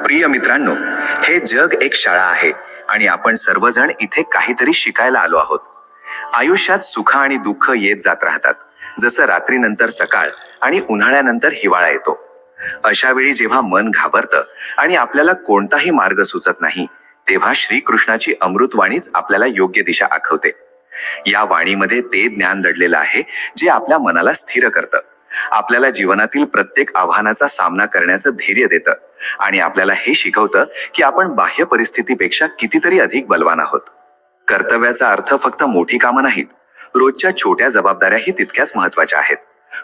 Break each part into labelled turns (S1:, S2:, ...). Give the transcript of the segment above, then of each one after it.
S1: प्रिय मित्रांनो, हे जग एक शाळा आहे आणि आपण सर्वजण इथे काहीतरी शिकायला आलो आहोत. आयुष्यात सुख आणि दुःख येत जात राहतात, जसं रात्रीनंतर सकाळ आणि उन्हाळ्यानंतर हिवाळा येतो. अशा वेळी जेव्हा मन घाबरतं आणि आपल्याला कोणताही मार्ग सुचत नाही, तेव्हा श्रीकृष्णाची अमृतवाणीच आपल्याला योग्य दिशा दाखवते. या वाणीमध्ये ते ज्ञान दडलेलं आहे जे आपल्या मनाला स्थिर करतं, आपल्याला जीवनातील प्रत्येक आव्हानाचा सामना करण्याचं धैर्य देतं आणि आपल्याला हे शिकवतं की आपण बाह्य परिस्थितीपेक्षा कितीतरी अधिक बलवान आहोत. कर्तव्याचा अर्थ फक्त मोठी कामं नाहीत, रोजच्या छोट्या जबाबदाऱ्याही तितक्याच महत्वाच्या आहेत.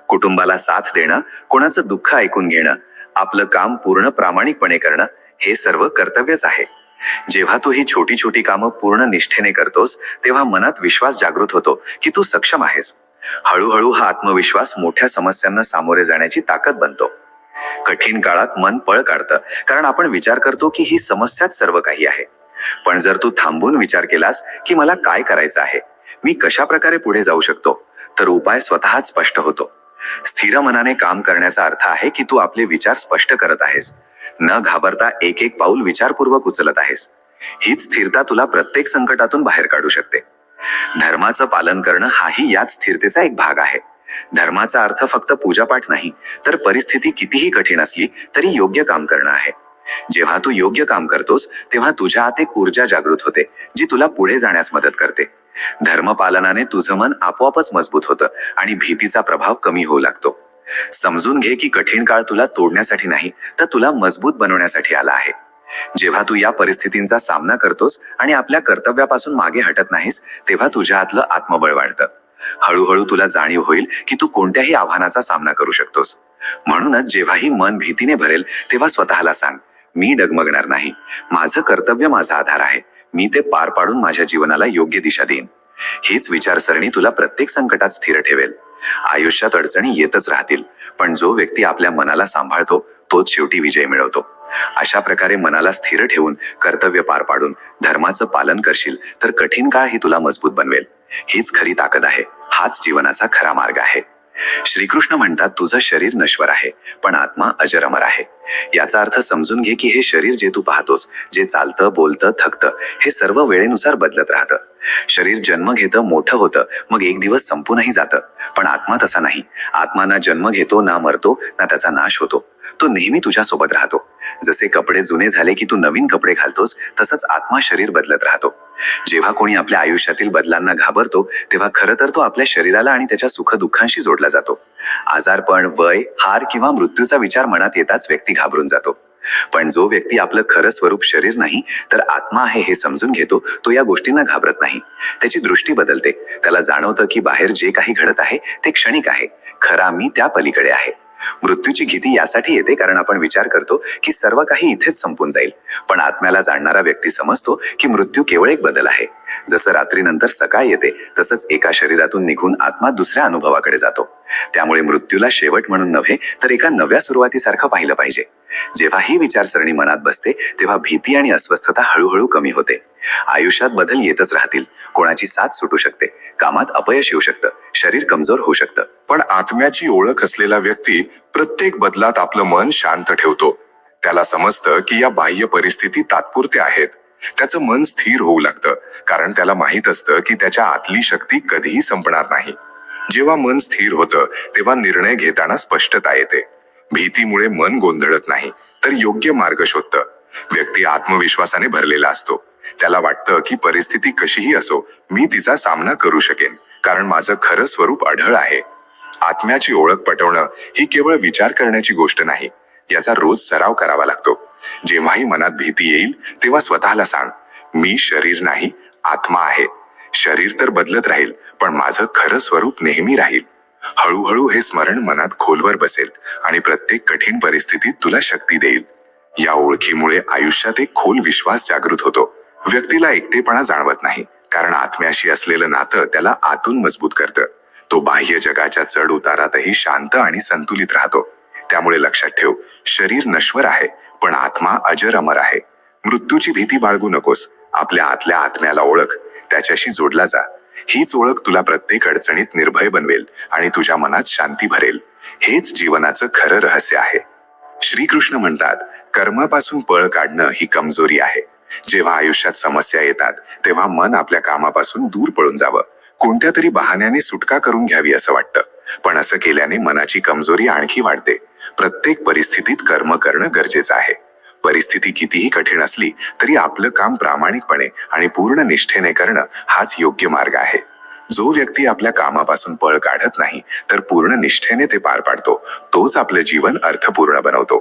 S1: कुटुंबाला साथ देणं, कोणाचं दुःख ऐकून घेणं, आपलं काम पूर्ण प्रामाणिकपणे करणं, हे सर्व कर्तव्यच आहे. जेव्हा तू ही छोटी छोटी कामं पूर्ण निष्ठेने करतोस, तेव्हा मनात विश्वास जागृत होतो की तू सक्षम आहेस. हळूहळू हा आत्मविश्वास मोठ्या समस्यांना सामोरे जाण्याची ताकद बनतो. कठीण काळात मन पळ काढतं, कारण आपण विचार करतो की ही समस्याच सर्व काही आहे. पण जर तू थांबून विचार केलास की मला काय करायचं आहे, मी कशा प्रकारे पुढे जाऊ शकतो, तर उपाय स्वतःच स्पष्ट होतो. स्थिर मनाने काम करण्याचा अर्थ आहे की तू आपले विचार स्पष्ट करत आहेस, न घाबरता एक एक पाऊल विचारपूर्वक उचलत आहेस. हीच स्थिरता तुला प्रत्येक संकटातून बाहेर काढू शकते. धर्माचं पालन करणं हाही याच स्थिरतेचा एक भाग आहे. धर्माचा अर्थ फक्त पूजापाठ नाही, तर परिस्थिती कितीही कठीण असली तरी योग्य काम करणं आहे. जेव्हा तू योग्य काम करतोस, तेव्हा तुझ्या आत एक ऊर्जा जागृत होते जी तुला पुढे जाण्यास मदत करते. धर्मपालनाने तुझं मन आपोआपच मजबूत होतं आणि भीतीचा प्रभाव कमी होऊ लागतो. समजून घे की कठीण काळ तुला तोडण्यासाठी नाही, तर तुला मजबूत बनवण्यासाठी आला आहे. जेव्हा तू या परिस्थितींचा सामना करतोस आणि आपल्या कर्तव्यापासून मागे हटत नाहीस, तेव्हा तुझ्या आतलं आत्मबळ वाढतं. हळूहळू तुला जाणीव होईल की तू कोणत्याही आव्हानाचा सामना करू शकतोस. म्हणूनच जेव्हाही मन भीतीने भरेल, तेव्हा स्वतःला सांग, मी डगमगणार नाही, माझं कर्तव्य माझा आधार आहे, मी ते पार पाडून माझ्या जीवनाला योग्य दिशा देईन. हीच विचारसरणी तुला प्रत्येक संकटात स्थिर ठेवेल. आयुष्यात अडचणी येतच राहतील, पण जो व्यक्ती आपल्या मनाला सांभाळतो तोच शेवटी विजय मिळवतो. अशा प्रकारे मनाला स्थिर ठेवून कर्तव्य पार पाडून धर्माचं पालन करशील तर कठीण काळ ही तुला मजबूत बनवेल. हीच खरी ताकद आहे, हाच जीवनाचा खरा मार्ग आहे. श्रीकृष्ण म्हणतात, तुझं शरीर नश्वर आहे, पण आत्मा अजर अमर आहे. याचा अर्थ समजून घे की हे शरीर जे तू पाहतोस, जे चालतं, बोलतं, थकतं, हे सर्व वेळेनुसार बदलत राहतं. शरीर जन्म घेतं, मोठं होतं, मग एक दिवस संपूनही जातं. पण आत्मा तसा नाही. आत्मा ना जन्म घेतो, ना मरतो, ना त्याचा नाश होतो. तो नेहमी तुझ्या सोबत राहतो. जसे कपडे जुने झाले की तू नवीन कपडे घालतोस, तसंच आत्मा शरीर बदलत राहतो. जेव्हा कोणी आपल्या आयुष्यातील बदलांना घाबरतो, तेव्हा खरं तर तो आपल्या शरीराला आणि त्याच्या सुखदुःखांशी जोडला जातो. आजारपण, वय, हार किंवा मृत्यूचा विचार मनात येताच व्यक्ती घाबरून जातो. पण जो व्यक्ती आपलं खरं स्वरूप शरीर नाही तर आत्मा आहे हे समजून घेतो, तो या गोष्टींना घाबरत नाही. त्याची दृष्टी बदलते. त्याला जाणवतं की बाहेर जे काही घडत आहे ते क्षणिक आहे, खरा मी त्या पलीकडे आहे. मृत्यूची भीती यासाठी येते कारण आपण विचार करतो की सर्व काही इथेच संपून जाईल. पण आत्म्याला जाणणारा व्यक्ती समजतो की मृत्यू केवळ एक बदल आहे. जसं रात्रीनंतर सकाळ येते, तसंच एका शरीरातून निघून आत्मा दुसऱ्या अनुभवाकडे जातो. त्यामुळे मृत्यूला शेवट म्हणून नव्हे, तर एका नव्या सुरुवातीसारखं पाहिलं पाहिजे. जेव्हा ही विचारसरणी मनात बसते, तेव्हा भीती आणि अस्वस्थता हळूहळू कमी होते. आयुष्यात बदल येतच राहतील. कोणाची साथ सुटू शकते, कामात अपयश येऊ शकतं, शरीर कमजोर होऊ शकतं.
S2: पण आत्म्याची ओळख असलेला व्यक्ती प्रत्येक बदलात आपलं मन शांत ठेवतो. त्याला समजतं की या बाह्य परिस्थिती तात्पुरत्या आहेत. त्याचं मन स्थिर होऊ लागतं, कारण त्याला माहित असतं की त्याच्या आतली शक्ती कधीही संपणार नाही. जेव्हा मन स्थिर होतं, तेव्हा निर्णय घेताना स्पष्टता येते. भीतीमुळे मन गोंधळत नाही, तर योग्य मार्ग शोधतं. व्यक्ती आत्मविश्वासाने भरलेला असतो. त्याला वाटतं की परिस्थिती कशीही असो, मी तिचा सामना करू शकेन, कारण माझं खरं स्वरूप अढळ आहे. आत्म्याची ओळख पटवणं ही केवळ विचार करण्याची गोष्ट नाही, याचा रोज सराव करावा लागतो. जेव्हाही मनात भीती येईल, तेव्हा स्वतःला सांग, मी शरीर नाही, आत्मा आहे. शरीर तर बदलत राहील, पण माझं खरं स्वरूप नेहमी राहील. हळूहळू हे स्मरण मनात खोलवर बसेल आणि प्रत्येक कठीण परिस्थितीत तुला शक्ती देईल. या ओळखीमुळे आयुष्यात एक खोल विश्वास जागृत होतो. व्यक्तीला एकटेपणा जाणवत नाही, कारण आत्म्याशी असलेलं नातं त्याला आतून मजबूत करतं. तो बाह्य जगाच्या चढ उतारातही शांत आणि संतुलित राहतो. त्यामुळे लक्षात ठेव, शरीर नश्वर आहे, पण आत्मा अजर अमर आहे. मृत्यूची भीती बाळगू नकोस. आपल्या आतल्या आत्म्याला ओळख, त्याच्याशी जोडला जा. हीच ओळख तुला प्रत्येक अडचणीत निर्भय बनवेल आणि तुझ्या मनात शांती भरेल. हेच जीवनाचं खरं रहस्य आहे. श्रीकृष्ण म्हणतात, कर्मापासून पळ काढणं ही कमजोरी आहे. जेव्हा आयुष्यात समस्या येतात तेव्हा मन आपल्या कामापासून दूर पळून जावं, कोणत्या तरी बहाण्याने सुटका करून घ्यावी असं वाटतं. पण असं केल्याने मनाची कमजोरी आणखी वाढते. प्रत्येक परिस्थितीत कर्म करणं गरजेचं आहे. परिस्थिती कितीही कठीण असली तरी आपलं काम प्रामाणिकपणे आणि पूर्ण निष्ठेने करणं हाच योग्य मार्ग आहे. जो व्यक्ती आपल्या कामापासून पळ काढत नाही तर पूर्ण निष्ठेने ते पार पाडतो, तोच आपलं जीवन अर्थपूर्ण बनवतो.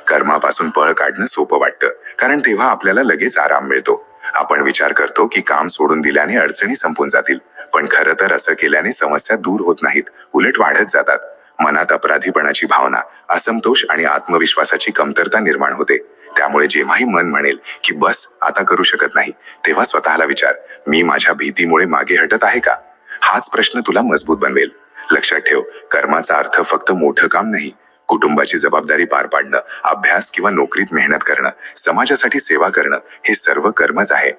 S2: कर्मापासून पळ काढणं सोपं वाटतं, कारण तेव्हा आपल्याला लगेच आराम मिळतो. आपण विचार करतो की काम सोडून दिल्याने अडचणी संपून जातील, पण खरं तर असं केल्याने समस्या दूर होत नाहीत, उलट वाढत जातात. मनात अपराधीपणाची भावना, असंतोष आणि आत्मविश्वासाची कमतरता निर्माण होते. त्यामुळे जेव्हाही मन म्हणेल की बस आता करू शकत नाही, तेव्हा स्वतःला विचार, मी माझ्या भीतीमुळे मागे हटत आहे का? हाच प्रश्न तुला मजबूत बनवेल. लक्षात ठेव, कर्माचा अर्थ फक्त मोठं काम नाही. कुटुंबाची जबाबदारी पार पाडणं, अभ्यास किंवा नोकरीत मेहनत करणं, समाजासाठी सेवा करणं, हे सर्व कर्मच आहे.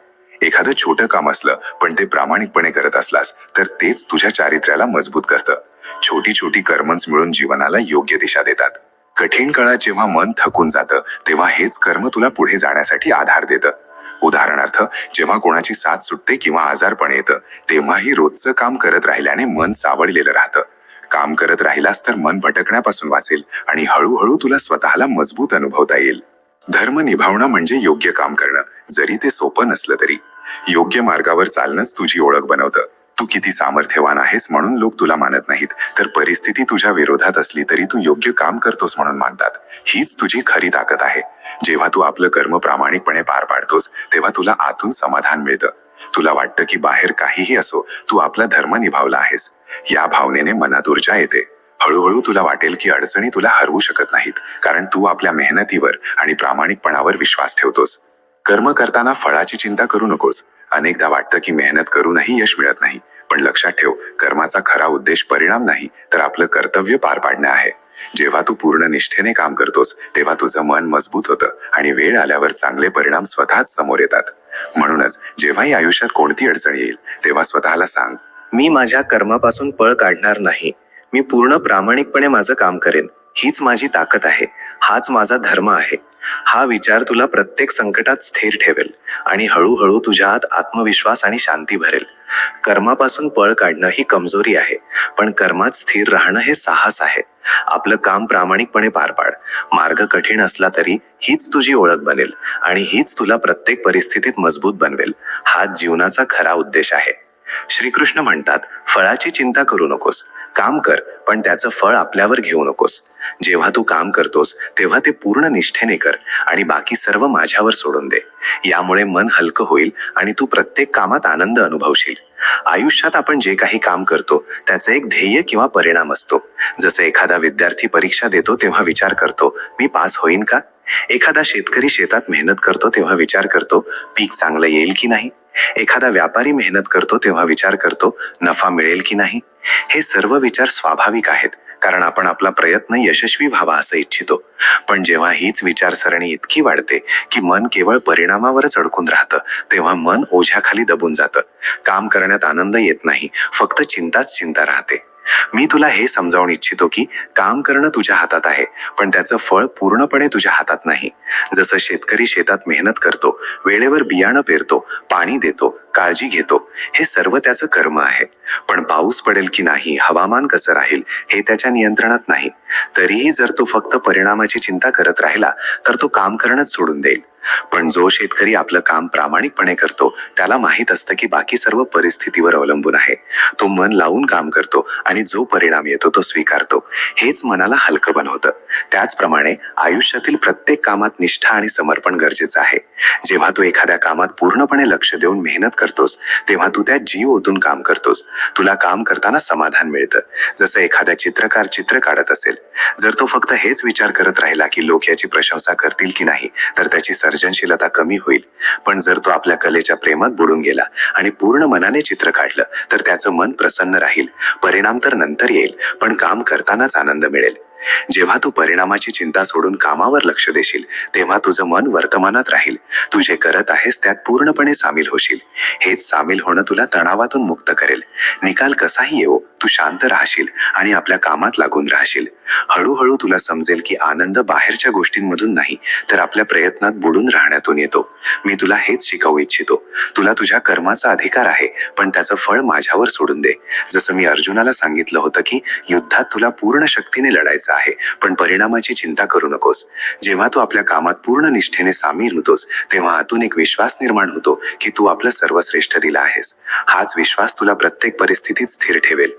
S2: एखादं छोटं काम असलं पण ते प्रामाणिकपणे करत असलास तर तेच तुझ्या चारित्र्याला मजबूत करतं. छोटी छोटी कर्मच मिळून जीवनाला योग्य दिशा देतात. कठीण काळात जेव्हा मन थकून जातं तेव्हा हेच कर्म तुला पुढे जाण्यासाठी आधार देतं. उदाहरणार्थ, जेव्हा कोणाची साथ सुटते किंवा आजारपण येतं तेव्हाही रोजचं काम करत राहिल्याने मन सावळलेलं राहतं. काम करत राहिलास तर मन भटकण्यापासून वाचेल आणि हळूहळू तुला स्वतःला मजबूत अनुभवता येईल. धर्म निभावणं म्हणजे योग्य काम करणं, जरी ते सोपं नसलं तरी. योग्य मार्गावर चालणंच तुझी ओळख बनवतं. तू किती सामर्थ्यवान आहेस म्हणून लोक तुला मानत नाहीत, तर परिस्थिती तुझ्या विरोधात असली तरी तू योग्य काम करतोस म्हणून मानतात. हीच तुझी खरी ताकद आहे. जेव्हा तू आपलं कर्म प्रामाणिकपणे पार पाडतोस तेव्हा तुला आतून समाधान मिळतं. तुला वाटतं की बाहेर काहीही असो, तू आपला धर्म निभावला आहेस. या भावनेने मनात ऊर्जा येते. हळूहळू तुला वाटेल की अडचणी तुला हरवू शकत नाहीत, कारण तू आपल्या मेहनतीवर आणि प्रामाणिकपणावर विश्वास ठेवतोस. कर्म करताना फळाची चिंता करू नकोस. अनेकदा वाटतं की मेहनत करूनही यश मिळत नाही, पण लक्षात ठेव, कर्माचा खरा उद्देश परिणाम नाही तर आपलं कर्तव्य पार पाडणे आहे. जेव्हा तू पूर्ण निष्ठेने काम करतोस तेव्हा तुझं मन मजबूत होतं आणि वेळ आल्यावर चांगले परिणाम स्वतःच समोर येतात. म्हणूनच जेव्हाही आयुष्यात कोणती अडचण येईल तेव्हा स्वतःला सांग,
S1: मी माझ्या कर्मापासून पळ काढणार नाही. मी पूर्ण प्रामाणिकपणे माझं काम करेन. हीच माझी ताकद आहे. हाच माझा धर्म आहे. हा विचार तुला प्रत्येक संकटात स्थिर ठेवेल आणि हळूहळू तुझ्या आत आत्मविश्वास आणि शांती भरेल. कर्मापासून पळ काढणं ही कमजोरी आहे, पण कर्मात स्थिर राहणं हे साहस आहे. आपलं काम प्रामाणिकपणे पार पाड. मार्ग कठीण असला तरी हीच तुझी ओळख बनेल आणि हीच तुला प्रत्येक परिस्थितीत मजबूत बनवेल. हाच जीवनाचा खरा उद्देश आहे. श्रीकृष्ण म्हणतात, फळाची चिंता करू नकोस. काम कर, पण त्याचं फळ आपल्यावर घेऊ नकोस. जेव्हा तू काम करतोस तेव्हा ते पूर्ण निष्ठेने कर आणि बाकी सर्व माझ्यावर सोडून दे. यामुळे मन हलकं होईल आणि तू प्रत्येक कामात आनंद अनुभवशील. आयुष्यात आपण जे काही काम करतो त्याचं एक ध्येय किंवा परिणाम असतो. जसं एखादा विद्यार्थी परीक्षा देतो तेव्हा विचार करतो, मी पास होईन का? एखादा शेतकरी शेतात मेहनत करतो तेव्हा विचार करतो, पीक चांगलं येईल की नाही? एखादा व्यापारी मेहनत करतो तेव्हा विचार करतो, नफा मिळेल की नाही? हे सर्व विचार स्वाभाविक आहेत, कारण आपण आपला प्रयत्न यशस्वी व्हावा असं इच्छितो. पण जेव्हा हीच विचारसरणी इतकी वाढते की मन केवळ परिणामावरच अडकून राहतं, तेव्हा मन ओझ्याखाली दबून जातं. काम करण्यात आनंद येत नाही, फक्त चिंताच चिंता राहते. मी तुला हे समजावून इच्छितो की काम करणं तुझ्या हातात आहे, पण त्याचं फळ पूर्णपणे तुझ्या हातात नाही. जसं शेतकरी शेतात मेहनत करतो, वेळेवर बियाणं पेरतो, पाणी देतो, काळजी घेतो, हे सर्व त्याचं कर्म आहे. पण पाऊस पडेल की नाही, हवामान कसं राहील, हे त्याच्या नियंत्रणात नाही. तरीही जर तो फक्त परिणामाची चिंता करत राहिला तर तो काम करणंच सोडून देईल. पण जो शेतकरी आपलं काम प्रामाणिकपणे करतो त्याला माहीत असतं की बाकी सर्व परिस्थितीवर अवलंबून आहे. तो मन लावून काम करतो आणि जो परिणाम येतो तो स्वीकारतो. हेच मनाला हलकं बनवतं. त्याचप्रमाणे आयुष्यातील प्रत्येक कामात निष्ठा आणि समर्पण गरजेचं आहे. जेव्हा तू एखाद्या कामात पूर्णपणे लक्ष देऊन मेहनत करतोस तेव्हा तू त्यात जीव ओतून काम करतोस. तुला काम करताना समाधान मिळतं, जसं एखादा चित्रकार चित्र काढत असेल. जर तो फक्त हेच विचार करत राहिला की लोक याची प्रशंसा करतील की नाही, तर त्याची सर्जनशीलता कमी होईल. पण जर तो आपल्या कलेच्या प्रेमात बुडून गेला आणि पूर्ण मनाने चित्र काढलं तर त्याचं मन प्रसन्न राहील. परिणाम तर नंतर येईल, पण काम करतानाच आनंद मिळेल. जेव्हा तू परिणामाची चिंता सोडून कामावर लक्ष देशील तेव्हा तुझं मन वर्तमानात राहील. तू जे करत आहेस त्यात पूर्णपणे सामील होशील. हेच सामील होणं तुला तणावातून मुक्त करेल. निकाल कसाही येवो, तू शांत राहशील आणि आपल्या कामात लागून राहशील. हळूहळू तुला समजेल की आनंद बाहेरच्या गोष्टींमधून नाही तर आपल्या प्रयत्नात बुडून राहण्यातून येतो. मी तुला हेच शिकवू इच्छितो. तुला तुझ्या कर्माचा अधिकार आहे, पण त्याचं फळ माझ्यावर सोडून दे. जसं मी अर्जुनाला सांगितलं होतं की युद्धात तुला पूर्ण शक्तीने लढायचं आहे, पण परिणामाची चिंता करू नकोस. जेव्हा तू आपल्या कामात पूर्ण निष्ठेने सामील होतोस तेव्हा आतून एक विश्वास निर्माण होतो की तू आपलं सर्वश्रेष्ठ दिलं आहेस. हाच विश्वास तुला प्रत्येक परिस्थितीत स्थिर ठेवेल.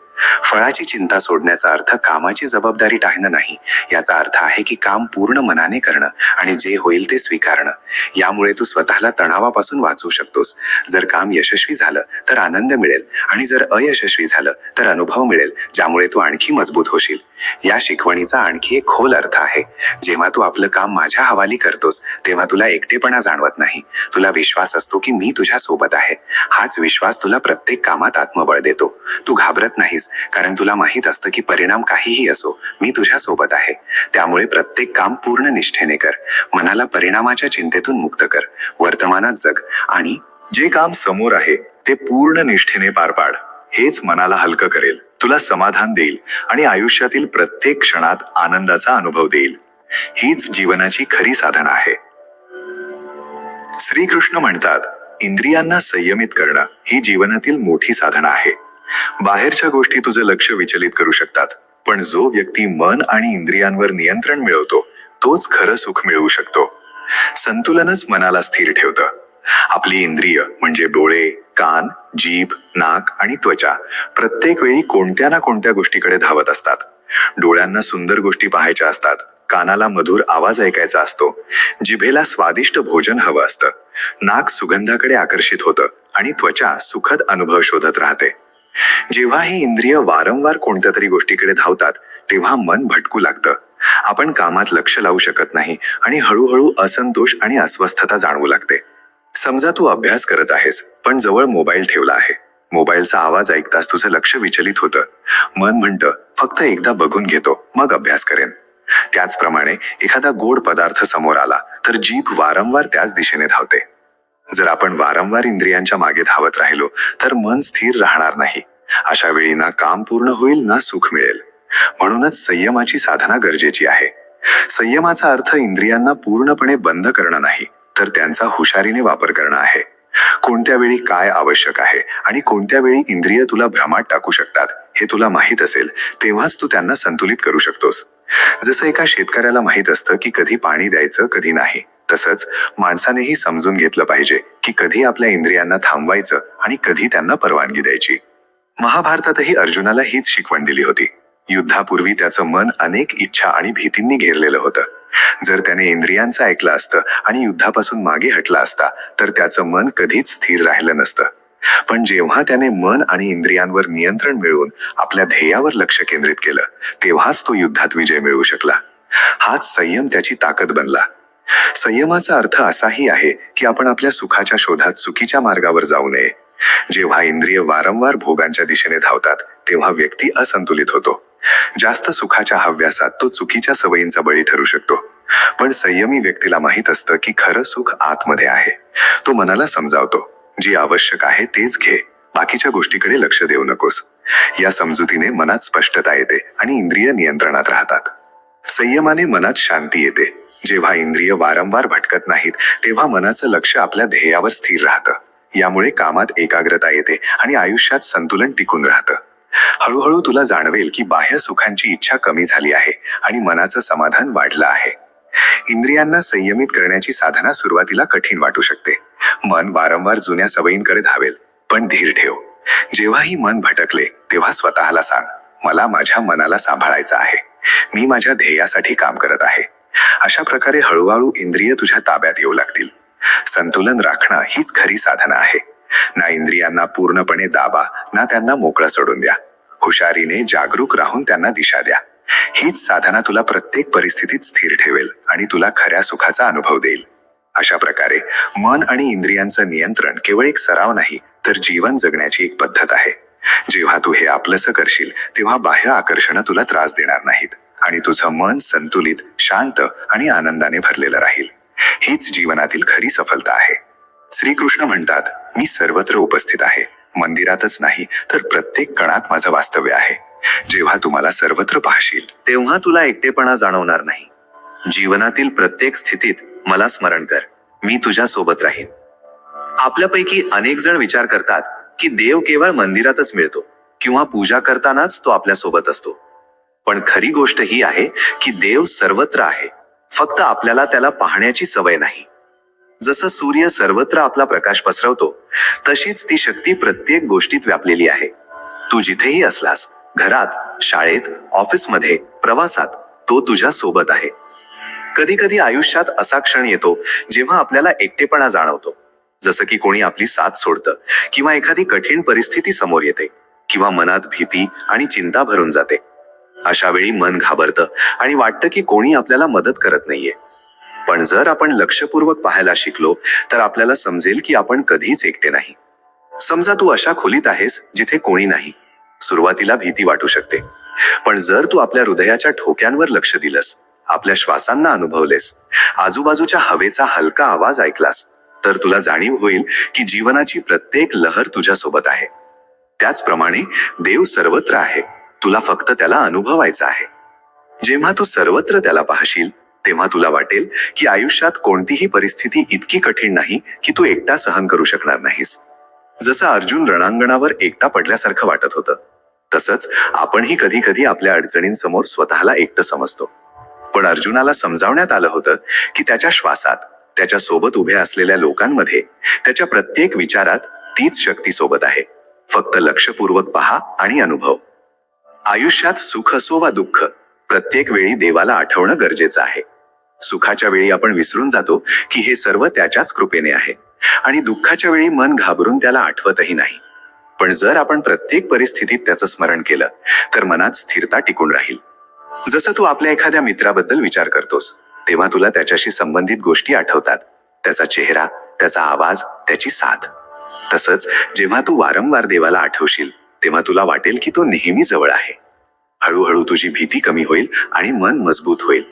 S1: फळाची चिंता सोडण्याचा अर्थ कामाची जबाबदारी टाळणं नाही. याचा अर्थ आहे की काम पूर्ण मनाने करणं आणि जे होईल ते स्वीकारणं. यामुळे तू स्वतःला तणावापासून वाचवू शकतोस. जर काम यशस्वी झालं तर आनंद मिळेल आणि जर अयशस्वी झालं तर अनुभव मिळेल, ज्यामुळे तू आणखी मजबूत होशील. या शिकवणीचा आणखी एक खोल अर्थ आहे. जेव्हा तू आपलं काम माझ्या हवाली करतोस तेव्हा तुला एकटेपणा जाणवत नाही. तुला विश्वास असतो की मी तुझ्या सोबत आहे. हाच विश्वास तुला प्रत्येक कामात आत्मबळ देतो. तू घाबरत नाहीस कारण तुला माहित असतं की परिणाम काहीही असो, मी तुझ्या सोबत आहे. त्यामुळे प्रत्येक काम पूर्ण निष्ठेने कर. मनाला परिणामाच्या चिंतेतून मुक्त कर. वर्तमानात जग आणि
S2: जे काम समोर आहे ते पूर्ण निष्ठेने पार पाड. हेच मनाला हलकं करेल, तुला समाधान देईल आणि आयुष्यातील प्रत्येक क्षणात आनंदाचा अनुभव देईल. हीच जीवनाची खरी साधना आहे. श्रीकृष्ण म्हणतात, इंद्रियांना संयमित करणं ही जीवनातील मोठी साधना आहे. बाहेरच्या गोष्टी तुझं लक्ष विचलित करू शकतात, पण जो व्यक्ती मन आणि इंद्रियांवर नियंत्रण मिळवतो तोच खरं सुख मिळवू शकतो. संतुलनच मनाला स्थिर ठेवतं. आपली इंद्रिय म्हणजे डोळे, कान, जीभ, नाक आणि त्वचा प्रत्येक वेळी कोणत्या ना कोणत्या गोष्टीकडे धावत असतात. डोळ्यांना सुंदर गोष्टी पाहायच्या असतात, कानाला मधुर आवाज ऐकायचा असतो, जिभेला स्वादिष्ट भोजन हवं असतं, नाक सुगंधाकडे आकर्षित होतं आणि त्वचा सुखद अनुभव शोधत राहते. जेव्हा ही इंद्रिय वारंवार कोणत्या तरी गोष्टीकडे धावतात तेव्हा मन भटकू लागतं. आपण कामात लक्ष लावू शकत नाही आणि हळूहळू असंतोष आणि अस्वस्थता जाणवू लागते. समजा तू अभ्यास करत आहेस पण जवळ मोबाईल ठेवला आहे. मोबाईलचा आवाज ऐकताच तुझं लक्ष विचलित होतं. मन म्हणतं फक्त एकदा बघून घेतो मग अभ्यास करेन. त्याचप्रमाणे एखादा गोड पदार्थ समोर आला तर जीभ वारंवार त्याच दिशेने धावते. जर आपण वारंवार इंद्रियांच्या मागे धावत राहिलो तर मन स्थिर राहणार नाही. अशा वेळी ना काम पूर्ण होईल ना सुख मिळेल. म्हणूनच संयमाची साधना गरजेची आहे. संयमाचा अर्थ इंद्रियांना पूर्णपणे बंद करणं नाही तर त्यांचा हुशारीने वापर करणं आहे. कोणत्या वेळी काय आवश्यक आहे आणि कोणत्या वेळी इंद्रिय तुला भ्रमात टाकू शकतात हे तुला माहीत असेल तेव्हाच तू त्यांना संतुलित करू शकतोस. जसं एका शेतकऱ्याला माहीत असतं की कधी पाणी द्यायचं कधी नाही, तसंच माणसानेही समजून घेतलं पाहिजे की कधी आपल्या इंद्रियांना थांबवायचं आणि कधी त्यांना परवानगी द्यायची. महाभारतातही अर्जुनाला हीच शिकवण दिली होती. युद्धापूर्वी त्याचं मन अनेक इच्छा आणि भीतींनी घेरलेलं होतं. जर त्याने इंद्रियांचं ऐकलं असतं आणि युद्धापासून मागे हटला असता तर त्याचं मन कधीच स्थिर राहिलं नसतं. पण जेव्हा त्याने मन आणि इंद्रियांवर नियंत्रण मिळवून आपल्या ध्येयावर लक्ष केंद्रित केलं तेव्हाच तो युद्धात विजय मिळवू शकला. हाच संयम त्याची ताकद बनला. संयमाचा अर्थ असाही आहे की आपण आपल्या सुखाच्या शोधात चुकीच्या मार्गावर जाऊ नये. जेव्हा इंद्रिय वारंवार भोगांच्या दिशेने धावतात तेव्हा व्यक्ती असंतुलित होतो. जास्त सुखाच्या हव्यासात तो चुकीच्या सवयींचा बळी ठरू शकतो. पण संयमी व्यक्तीला माहीत असतं की खरं सुख आतमध्ये आहे. तो मनाला समजावतो, जे आवश्यक आहे तेच घे, बाकीच्या गोष्टीकडे लक्ष देऊ नकोस. या समजुतीने मनात स्पष्टता येते आणि इंद्रिय नियंत्रणात राहतात. संयमाने मनात शांती येते. जेव्हा इंद्रिय वारंवार भटकत नाहीत तेव्हा मनाचं लक्ष आपल्या ध्येयावर स्थिर राहतं. यामुळे कामात एकाग्रता येते आणि आयुष्यात संतुलन टिकून राहतं. हळूहळू तुला जाणवेल की बाह्य सुखांची इच्छा कमी झाली आहे आणि मनाचं समाधान वाढलं आहे. इंद्रियांना संयमित करण्याची साधना सुरुवातीला कठीण वाटू शकते. मन वारंवार जुन्या सवयींकडे धावेल, पण धीर ठेव. जेव्हाही मन भटकले तेव्हा स्वतःला सांग, मला माझ्या मनाला सांभाळायचं आहे, मी माझ्या ध्येयासाठी काम करत आहे. अशा प्रकारे हळूहळू इंद्रिय तुझ्या ताब्यात येऊ लागतील. संतुलन राखणं हीच खरी साधना आहे. ना इंद्रियांना पूर्णपणे दाबा ना त्यांना मोकळं सोडून द्या. हुशारीने जागरूक राहून त्यांना दिशा द्या. हीच साधना तुला प्रत्येक परिस्थितीत स्थिर ठेवेल आणि तुला खऱ्या सुखाचा अनुभव देईल. अशा प्रकारे मन आणि इंद्रियांचं नियंत्रण केवळ एक सराव नाही तर जीवन जगण्याची एक पद्धत आहे. जेव्हा तू हे आपलंसं करशील तेव्हा बाह्य आकर्षणं तुला त्रास देणार नाहीत आणि तुझं मन संतुलित, शांत आणि आनंदाने भरलेलं राहील. हीच जीवनातील खरी सफलता आहे. श्रीकृष्ण म्हणतात, मी सर्वत्र उपस्थित आहे, मंदिरातच नाही तर प्रत्येक कणात माझं वास्तव्य आहे. जेव्हा तू मला सर्वत्र पाहशील
S1: तेव्हा तुला एकटेपणा जाणवणार नाही. जीवनातील प्रत्येक स्थितीत मला स्मरण कर, मी तुझ्या सोबत राहीन. आपल्यापैकी अनेक जण विचार करतात की देव केवळ मंदिरातच मिळतो किंवा पूजा करतानाच तो आपल्या सोबत असतो. पण खरी गोष्ट ही आहे की देव सर्वत्र आहे, फक्त आपल्याला त्याला पाहण्याची सवय नाही. जसं सूर्य सर्वत्र आपला प्रकाश पसरवतो, तशीच ती शक्ती प्रत्येक गोष्टीत व्यापलेली आहे. तू जिथेही असलास, घरात, शाळेत, ऑफिसमध्ये, प्रवासात, तो तुझ्या सोबत आहे. कधी कधी आयुष्यात असा क्षण येतो जेव्हा आपल्याला एकटेपणा जाणवतो, जसं की कोणी आपली साथ सोडतं किंवा एखादी कठीण परिस्थिती समोर येते किंवा मनात भीती आणि चिंता भरून जाते. अशा वेळी मन घाबरतं आणि वाटतं की कोणी आपल्याला मदत करत नाहीये. पण जर आपण लक्षपूर्वक पाहायला शिकलो तर आपल्याला समजेल की आपण कधीच एकटे नाही. समजा तू अशा खोलीत आहेस जिथे कोणी नाही. सुरुवातीला भीती वाटू शकते, पण जर तू आपल्या हृदयाच्या ठोक्यांवर लक्ष दिलंस, आपल्या श्वासांना अनुभवलेस, आजूबाजूच्या हवेचा हलका आवाज ऐकलास, तर तुला जाणीव होईल की जीवनाची प्रत्येक लहर तुझ्या सोबत आहे. त्याचप्रमाणे देव सर्वत्र आहे, तुला फक्त त्याला अनुभवायचं आहे. जेव्हा तू सर्वत्र त्याला पाहशील तेव्हा तुला वाटेल की आयुष्यात कोणतीही परिस्थिती इतकी कठीण नाही की तू एकटा सहन करू शकणार नाहीस. जसं अर्जुन रणांगणावर एकटा पडल्यासारखं वाटत होतं, तसंच आपणही कधी कधी आपल्या अडचणींसमोर स्वतःला एकटं समजतो. पण अर्जुनाला समजावण्यात आलं होतं की त्याच्या श्वासात, त्याच्या सोबत उभ्या असलेल्या लोकांमध्ये, त्याच्या प्रत्येक विचारात तीच शक्ती सोबत आहे. फक्त लक्षपूर्वक पहा आणि अनुभव. आयुष्यात सुख असो वा दुःख, प्रत्येक वेळी देवाला आठवणं गरजेचं आहे. सुखाच्या वेळी आपण विसरून जातो की हे सर्व त्याच्याच कृपेने आहे, आणि दुःखाच्या वेळी मन घाबरून त्याला आठवतही नाही. पण जर आपण प्रत्येक परिस्थितीत त्याचं स्मरण केलं तर मनात स्थिरता टिकून राहील. जसं तू आपल्या एखाद्या मित्राबद्दल विचार करतोस तेव्हा तुला त्याच्याशी संबंधित गोष्टी आठवतात, त्याचा चेहरा, त्याचा आवाज, त्याची साथ. तसंच जेव्हा तू वारंवार देवाला आठवशील तेव्हा तुला वाटेल की तो नेहमी जवळ आहे. हळूहळू तुझी भीती कमी होईल आणि मन मजबूत होईल.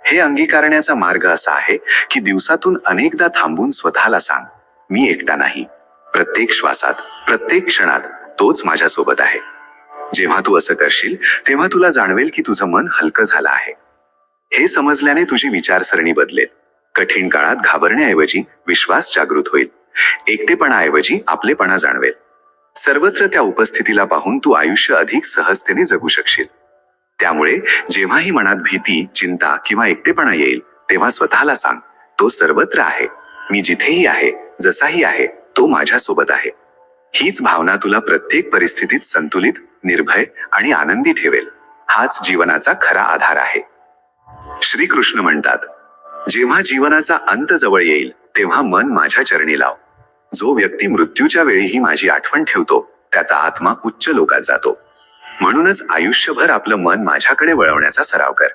S1: हे अंगीकारण्याचा मार्ग असा आहे की दिवसातून अनेकदा थांबून स्वतःला सांग, मी एकटा नाही. प्रत्येक श्वासात, प्रत्येक क्षणात तोच माझ्यासोबत आहे. जेव्हा तू असं करशील तेव्हा तुला जाणवेल की तुझं मन हलकं झालं आहे. हे समजल्याने तुझी विचारसरणी बदलेल. कठीण काळात घाबरण्याऐवजी विश्वास जागृत होईल. एकटेपणाऐवजी आपलेपणा जाणवेल. सर्वत्र त्या उपस्थितीला पाहून तू आयुष्य अधिक सहजतेने जगू शकशील. त्यामुळे जेव्हाही मनात भीती, चिंता किंवा एकटेपणा येईल तेव्हा स्वतःला सांग, तो सर्वत्र आहे. मी जिथेही आहे, जसाही आहे, तो माझ्यासोबत आहे. हीच भावना तुला प्रत्येक परिस्थितीत संतुलित, निर्भय आणि आनंदी ठेवेल. हाच जीवनाचा खरा आधार आहे. श्रीकृष्ण म्हणतात, जेव्हा जीवनाचा अंत जवळ येईल तेव्हा मन माझ्या चरणी लाव. जो व्यक्ती मृत्यूच्या वेळीही माझी आठवण ठेवतो त्याचा आत्मा उच्च लोकात जातो. म्हणूनच आयुष्यभर आपलं मन माझ्याकडे वळवण्याचा सराव कर.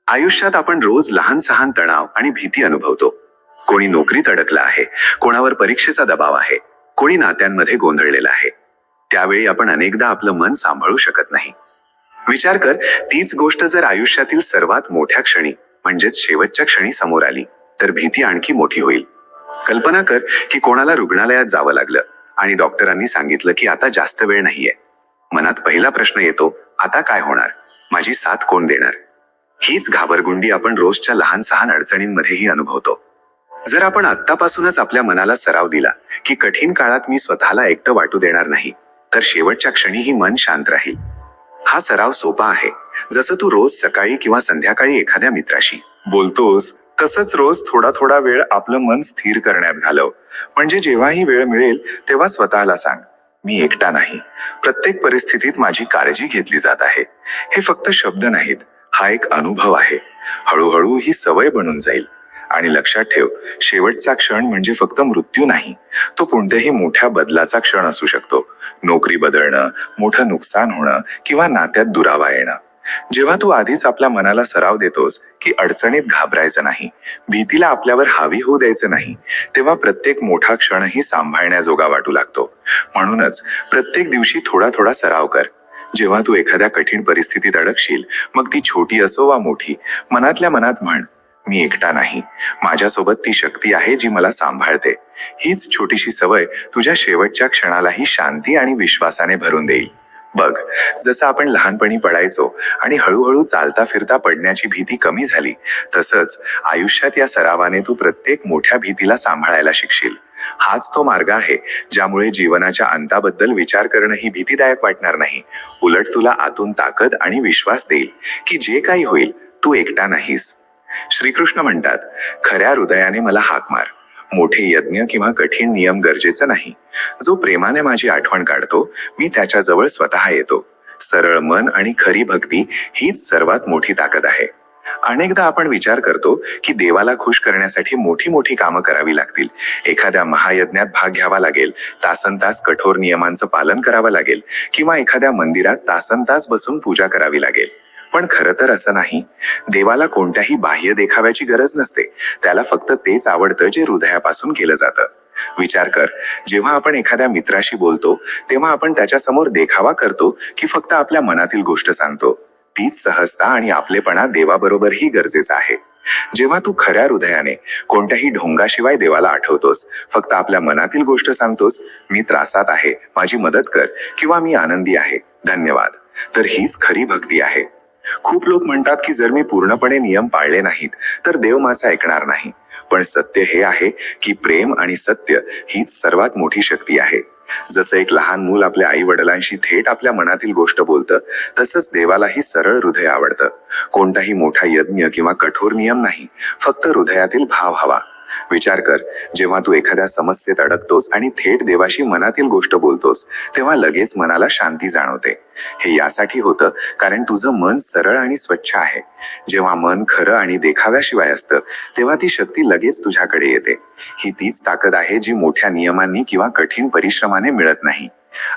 S1: आयुष्यात आपण रोज लहान सहान तणाव आणि भीती अनुभवतो. कोणी नोकरीत अडकला आहे, कोणावर परीक्षेचा दबाव आहे, कोणी नात्यांमध्ये गोंधळलेला आहे. त्यावेळी आपण अनेकदा आपलं मन सांभाळू शकत नाही. विचार कर, तीच गोष्ट जर आयुष्यातील सर्वात मोठ्या क्षणी म्हणजेच शेवटच्या क्षणी समोर आली तर भीती आणखी मोठी होईल. कल्पना कर की कोणाला रुग्णालयात जावं लागलं आणि डॉक्टरांनी सांगितलं की आता जास्त वेळ नाहीये. मनात पहिला प्रश्न येतो, आता काय होणार? माझी साथ कोण देणार? हीच घाबरगुंडी आपण रोजच्या लहान सहान अडचणींमध्येही अनुभवतो. जर आपण आत्तापासूनच आपल्या मनाला सराव दिला की कठीण काळात मी स्वतःला एकटं वाटू देणार नाही, तर शेवटच्या क्षणीही मन शांत राहील. हा सराव सोपा आहे. जसं तू रोज सकाळी किंवा संध्याकाळी एखाद्या मित्राशी बोलतोस, तसंच रोज थोडा थोडा वेळ आपलं मन स्थिर करण्यात घालव. म्हणजे जेव्हाही वेळ मिळेल तेव्हा स्वतःला सांग, मी एकटा नाही. प्रत्येक परिस्थितीत माझी काळजी घेतली जात आहे. हे फक्त शब्द नाहीत, हा एक अनुभव आहे. हळूहळू ही सवय बनून जाईल. आणि लक्षात ठेव, शेवटचा क्षण म्हणजे फक्त मृत्यू नाही, तो कोणत्याही मोठ्या बदलाचा क्षण असू शकतो. नोकरी बदलणं, मोठं नुकसान होणं किंवा नात्यात दुरावा येणं. जेव्हा तू आधीच आपल्या मनाला सराव देतोस की अडचणीत घाबरायचं नाही, भीतीला आपल्यावर हावी होऊ द्यायचं नाही, तेव्हा प्रत्येक मोठा क्षणही सांभाळण्याजोगा वाटू लागतो. म्हणूनच प्रत्येक दिवशी थोडा थोडा सराव कर. जेव्हा तू एखाद्या कठीण परिस्थितीत अडकशील, मग ती छोटी असो वा मोठी, मनातल्या मनात म्हण, मी एकटा नाही, माझ्यासोबत ती शक्ती आहे जी मला सांभाळते. हीच छोटीशी सवय तुझ्या शेवटच्या क्षणालाही शांती आणि विश्वासाने भरून देईल. बघ, जसं आपण लहानपणी पडायचो आणि हळूहळू चालता फिरता पडण्याची भीती कमी झाली, तसंच आयुष्यात या सरावाने तू प्रत्येक मोठ्या भीतीला सांभाळायला शिकशील. हाच तो मार्ग आहे ज्यामुळे जीवनाच्या अंताबद्दल विचार करणंही भीतीदायक वाटणार नाही. उलट तुला आतून ताकद आणि विश्वास देईल की जे काही होईल तू एकटा नाहीस. श्रीकृष्ण म्हणतात, खऱ्या हृदयाने मला हाक मार. मोठे यज्ञ किंवा कठीण नियम गरजेचं नाही. जो प्रेमाने माझी आठवण काढतो, मी त्याच्याजवळ स्वतः येतो. सरळ मन आणि खरी भक्ती हीच सर्वात मोठी ताकद आहे. अनेकदा आपण विचार करतो की देवाला खुश करण्यासाठी मोठी मोठी कामं करावी लागतील. एखाद्या महायज्ञात भाग घ्यावा लागेल, तासनतास कठोर नियमांचं पालन करावं लागेल किंवा एखाद्या मंदिरात तासनतास बसून पूजा करावी लागेल. पण खरं तर असं नाही. देवाला कोणत्याही बाह्य देखाव्याची गरज नसते. त्याला फक्त तेच आवडतं जे हृदयापासून केलं जातं. विचार कर, जेव्हा आपण एखाद्या मित्राशी बोलतो तेव्हा आपण त्याच्यासमोर देखावा करतो की फक्त आपल्या मनातील गोष्ट सांगतो? तीच सहजता आणि आपलेपणा देवाबरोबरही गरजेचा आहे. जेव्हा तू खऱ्या हृदयाने कोणत्याही ढोंगाशिवाय देवाला आठवतोस, फक्त आपल्या मनातील गोष्ट सांगतोस, मी त्रासात आहे, माझी मदत कर, किंवा मी आनंदी आहे, धन्यवाद, तर हीच खरी भक्ती आहे. खूप लोक म्हणतात की जर मी पूर्णपणे नियम पाळले नाहीत तर देव माझा ऐकणार नाही. पण सत्य हे आहे की प्रेम आणि सत्य हीच सर्वात मोठी शक्ती आहे. जसं एक लहान मूल आपल्या आई वडिलांशी थेट आपल्या मनातील गोष्ट बोलतं, तसंच देवालाही सरळ हृदय आवडतं. कोणताही मोठा यज्ञ किंवा कठोर नियम नाही, फक्त हृदयातील भाव हवा. विचार कर, जेव्हा तू एखाद्या समस्येत अडकतोस आणि थेट देवाशी मनातील गोष्ट बोलतोस, तेव्हा लगेच मनाला शांती जाणवते. हे यासाठी होतं कारण तुझं मन सरळ आणि स्वच्छ आहे. जेव्हा मन खरं आणि देखाव्याशिवाय असतं, तेव्हा ती शक्ती लगेच तुझ्याकडे येते. ही तीच ताकद आहे जी मोठ्या नियमांनी किंवा कठीण परिश्रमाने मिळत नाही.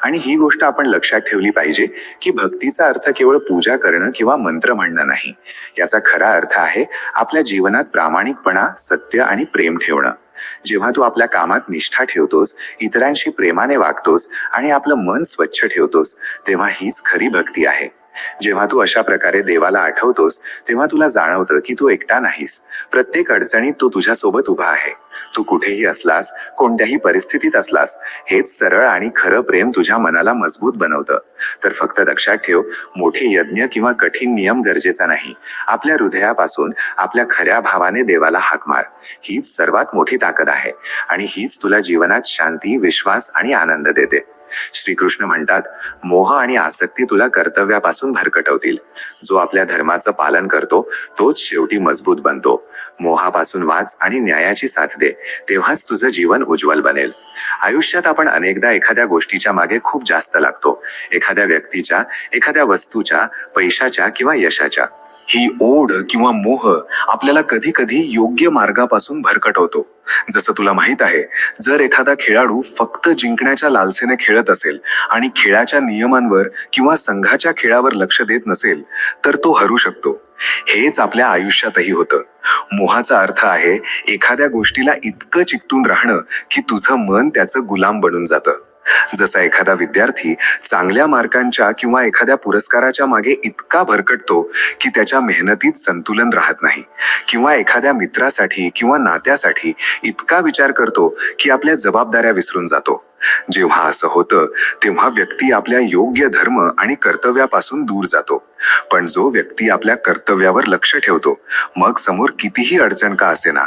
S1: आणि ही गोष्ट आपण लक्षात ठेवली पाहिजे की भक्तीचा अर्थ केवळ पूजा करणं किंवा मंत्र म्हणणं नाही. याचा खरा अर्थ आहे आपल्या जीवनात प्रामाणिकपणा, सत्य आणि प्रेम ठेवणं. जेव्हा तू आपल्या कामात निष्ठा ठेवतोस, इतरांशी प्रेमाने वागतोस आणि आपलं मन स्वच्छ ठेवतोस, तेव्हा हीच खरी भक्ती आहे. जेव्हा तू अशा प्रकारे देवाला आठवतोस, तेव्हा तुला जाणवतं की तू एकटा नाहीस. प्रत्येक अडचणीत तो तुझ्यासोबत उभा आहे. तू कुठेही असलास, कोणत्याही परिस्थितीत असलास, हेच सरळ आणि खरं प्रेम तुझ्या मनाला मजबूत बनवतं. तर फक्त लक्षात ठेव, मोठे यज्ञ किंवा कठीण नियम गरजेचा नाही. आपल्या हृदयापासून आपल्या खऱ्या भावाने देवाला हाक मार. हीच सर्वात मोठी ताकद आहे आणि हीच तुला जीवनात शांती, विश्वास आणि आनंद देते. श्रीकृष्ण म्हणतात, मोह आणि आसक्ती तुला कर्तव्यापासून भरकटवतील. जो आपल्या धर्माचं पालन करतो तोच शेवटी मजबूत बनतो. मोहापासून वाच आणि न्यायाची साथ दे, तेव्हाच तुझं जीवन उज्ज्वल बनेल. आयुष्यात आपण अनेकदा एखाद्या गोष्टीच्या मागे खूप जास्त लागतो. एखाद्या व्यक्तीच्या, एखाद्या वस्तूच्या, पैशाच्या किंवा यशाच्या. ही ओढ किंवा मोह आपल्याला कधी कधी योग्य मार्गापासून भरकटवतो. जसं तुला माहित आहे, जर एखादा खेळाडू फक्त जिंकण्याच्या लालसेने खेळत असेल आणि खेळाच्या नियमांवर किंवा संघाच्या खेळावर लक्ष देत नसेल, तर तो हरू शकतो. हेच आपल्या आयुष्यातही होतं. मोहाचा अर्थ आहे एखाद्या गोष्टीला इतकं चिकटून राहणं की तुझं मन त्याचं गुलाम बनून जातं. जसा एखादा विद्यार्थी चांगल्या मार्कांच्या किंवा एखाद्या पुरस्काराच्या मागे इतका भरकटतो की त्याच्या मेहनतीत संतुलन राहत नाही, किंवा एखाद्या मित्रासाठी किंवा नात्यासाठी इतका विचार करतो की आपल्या जबाबदाऱ्या विसरून जातो. जेव्हा असं होतं तेव्हा व्यक्ती आपल्या योग्य धर्म आणि कर्तव्यापासून दूर जातो. पण जो व्यक्ती आपल्या कर्तव्यावर लक्ष ठेवतो, मग समोर कितीही अडचण का असेना,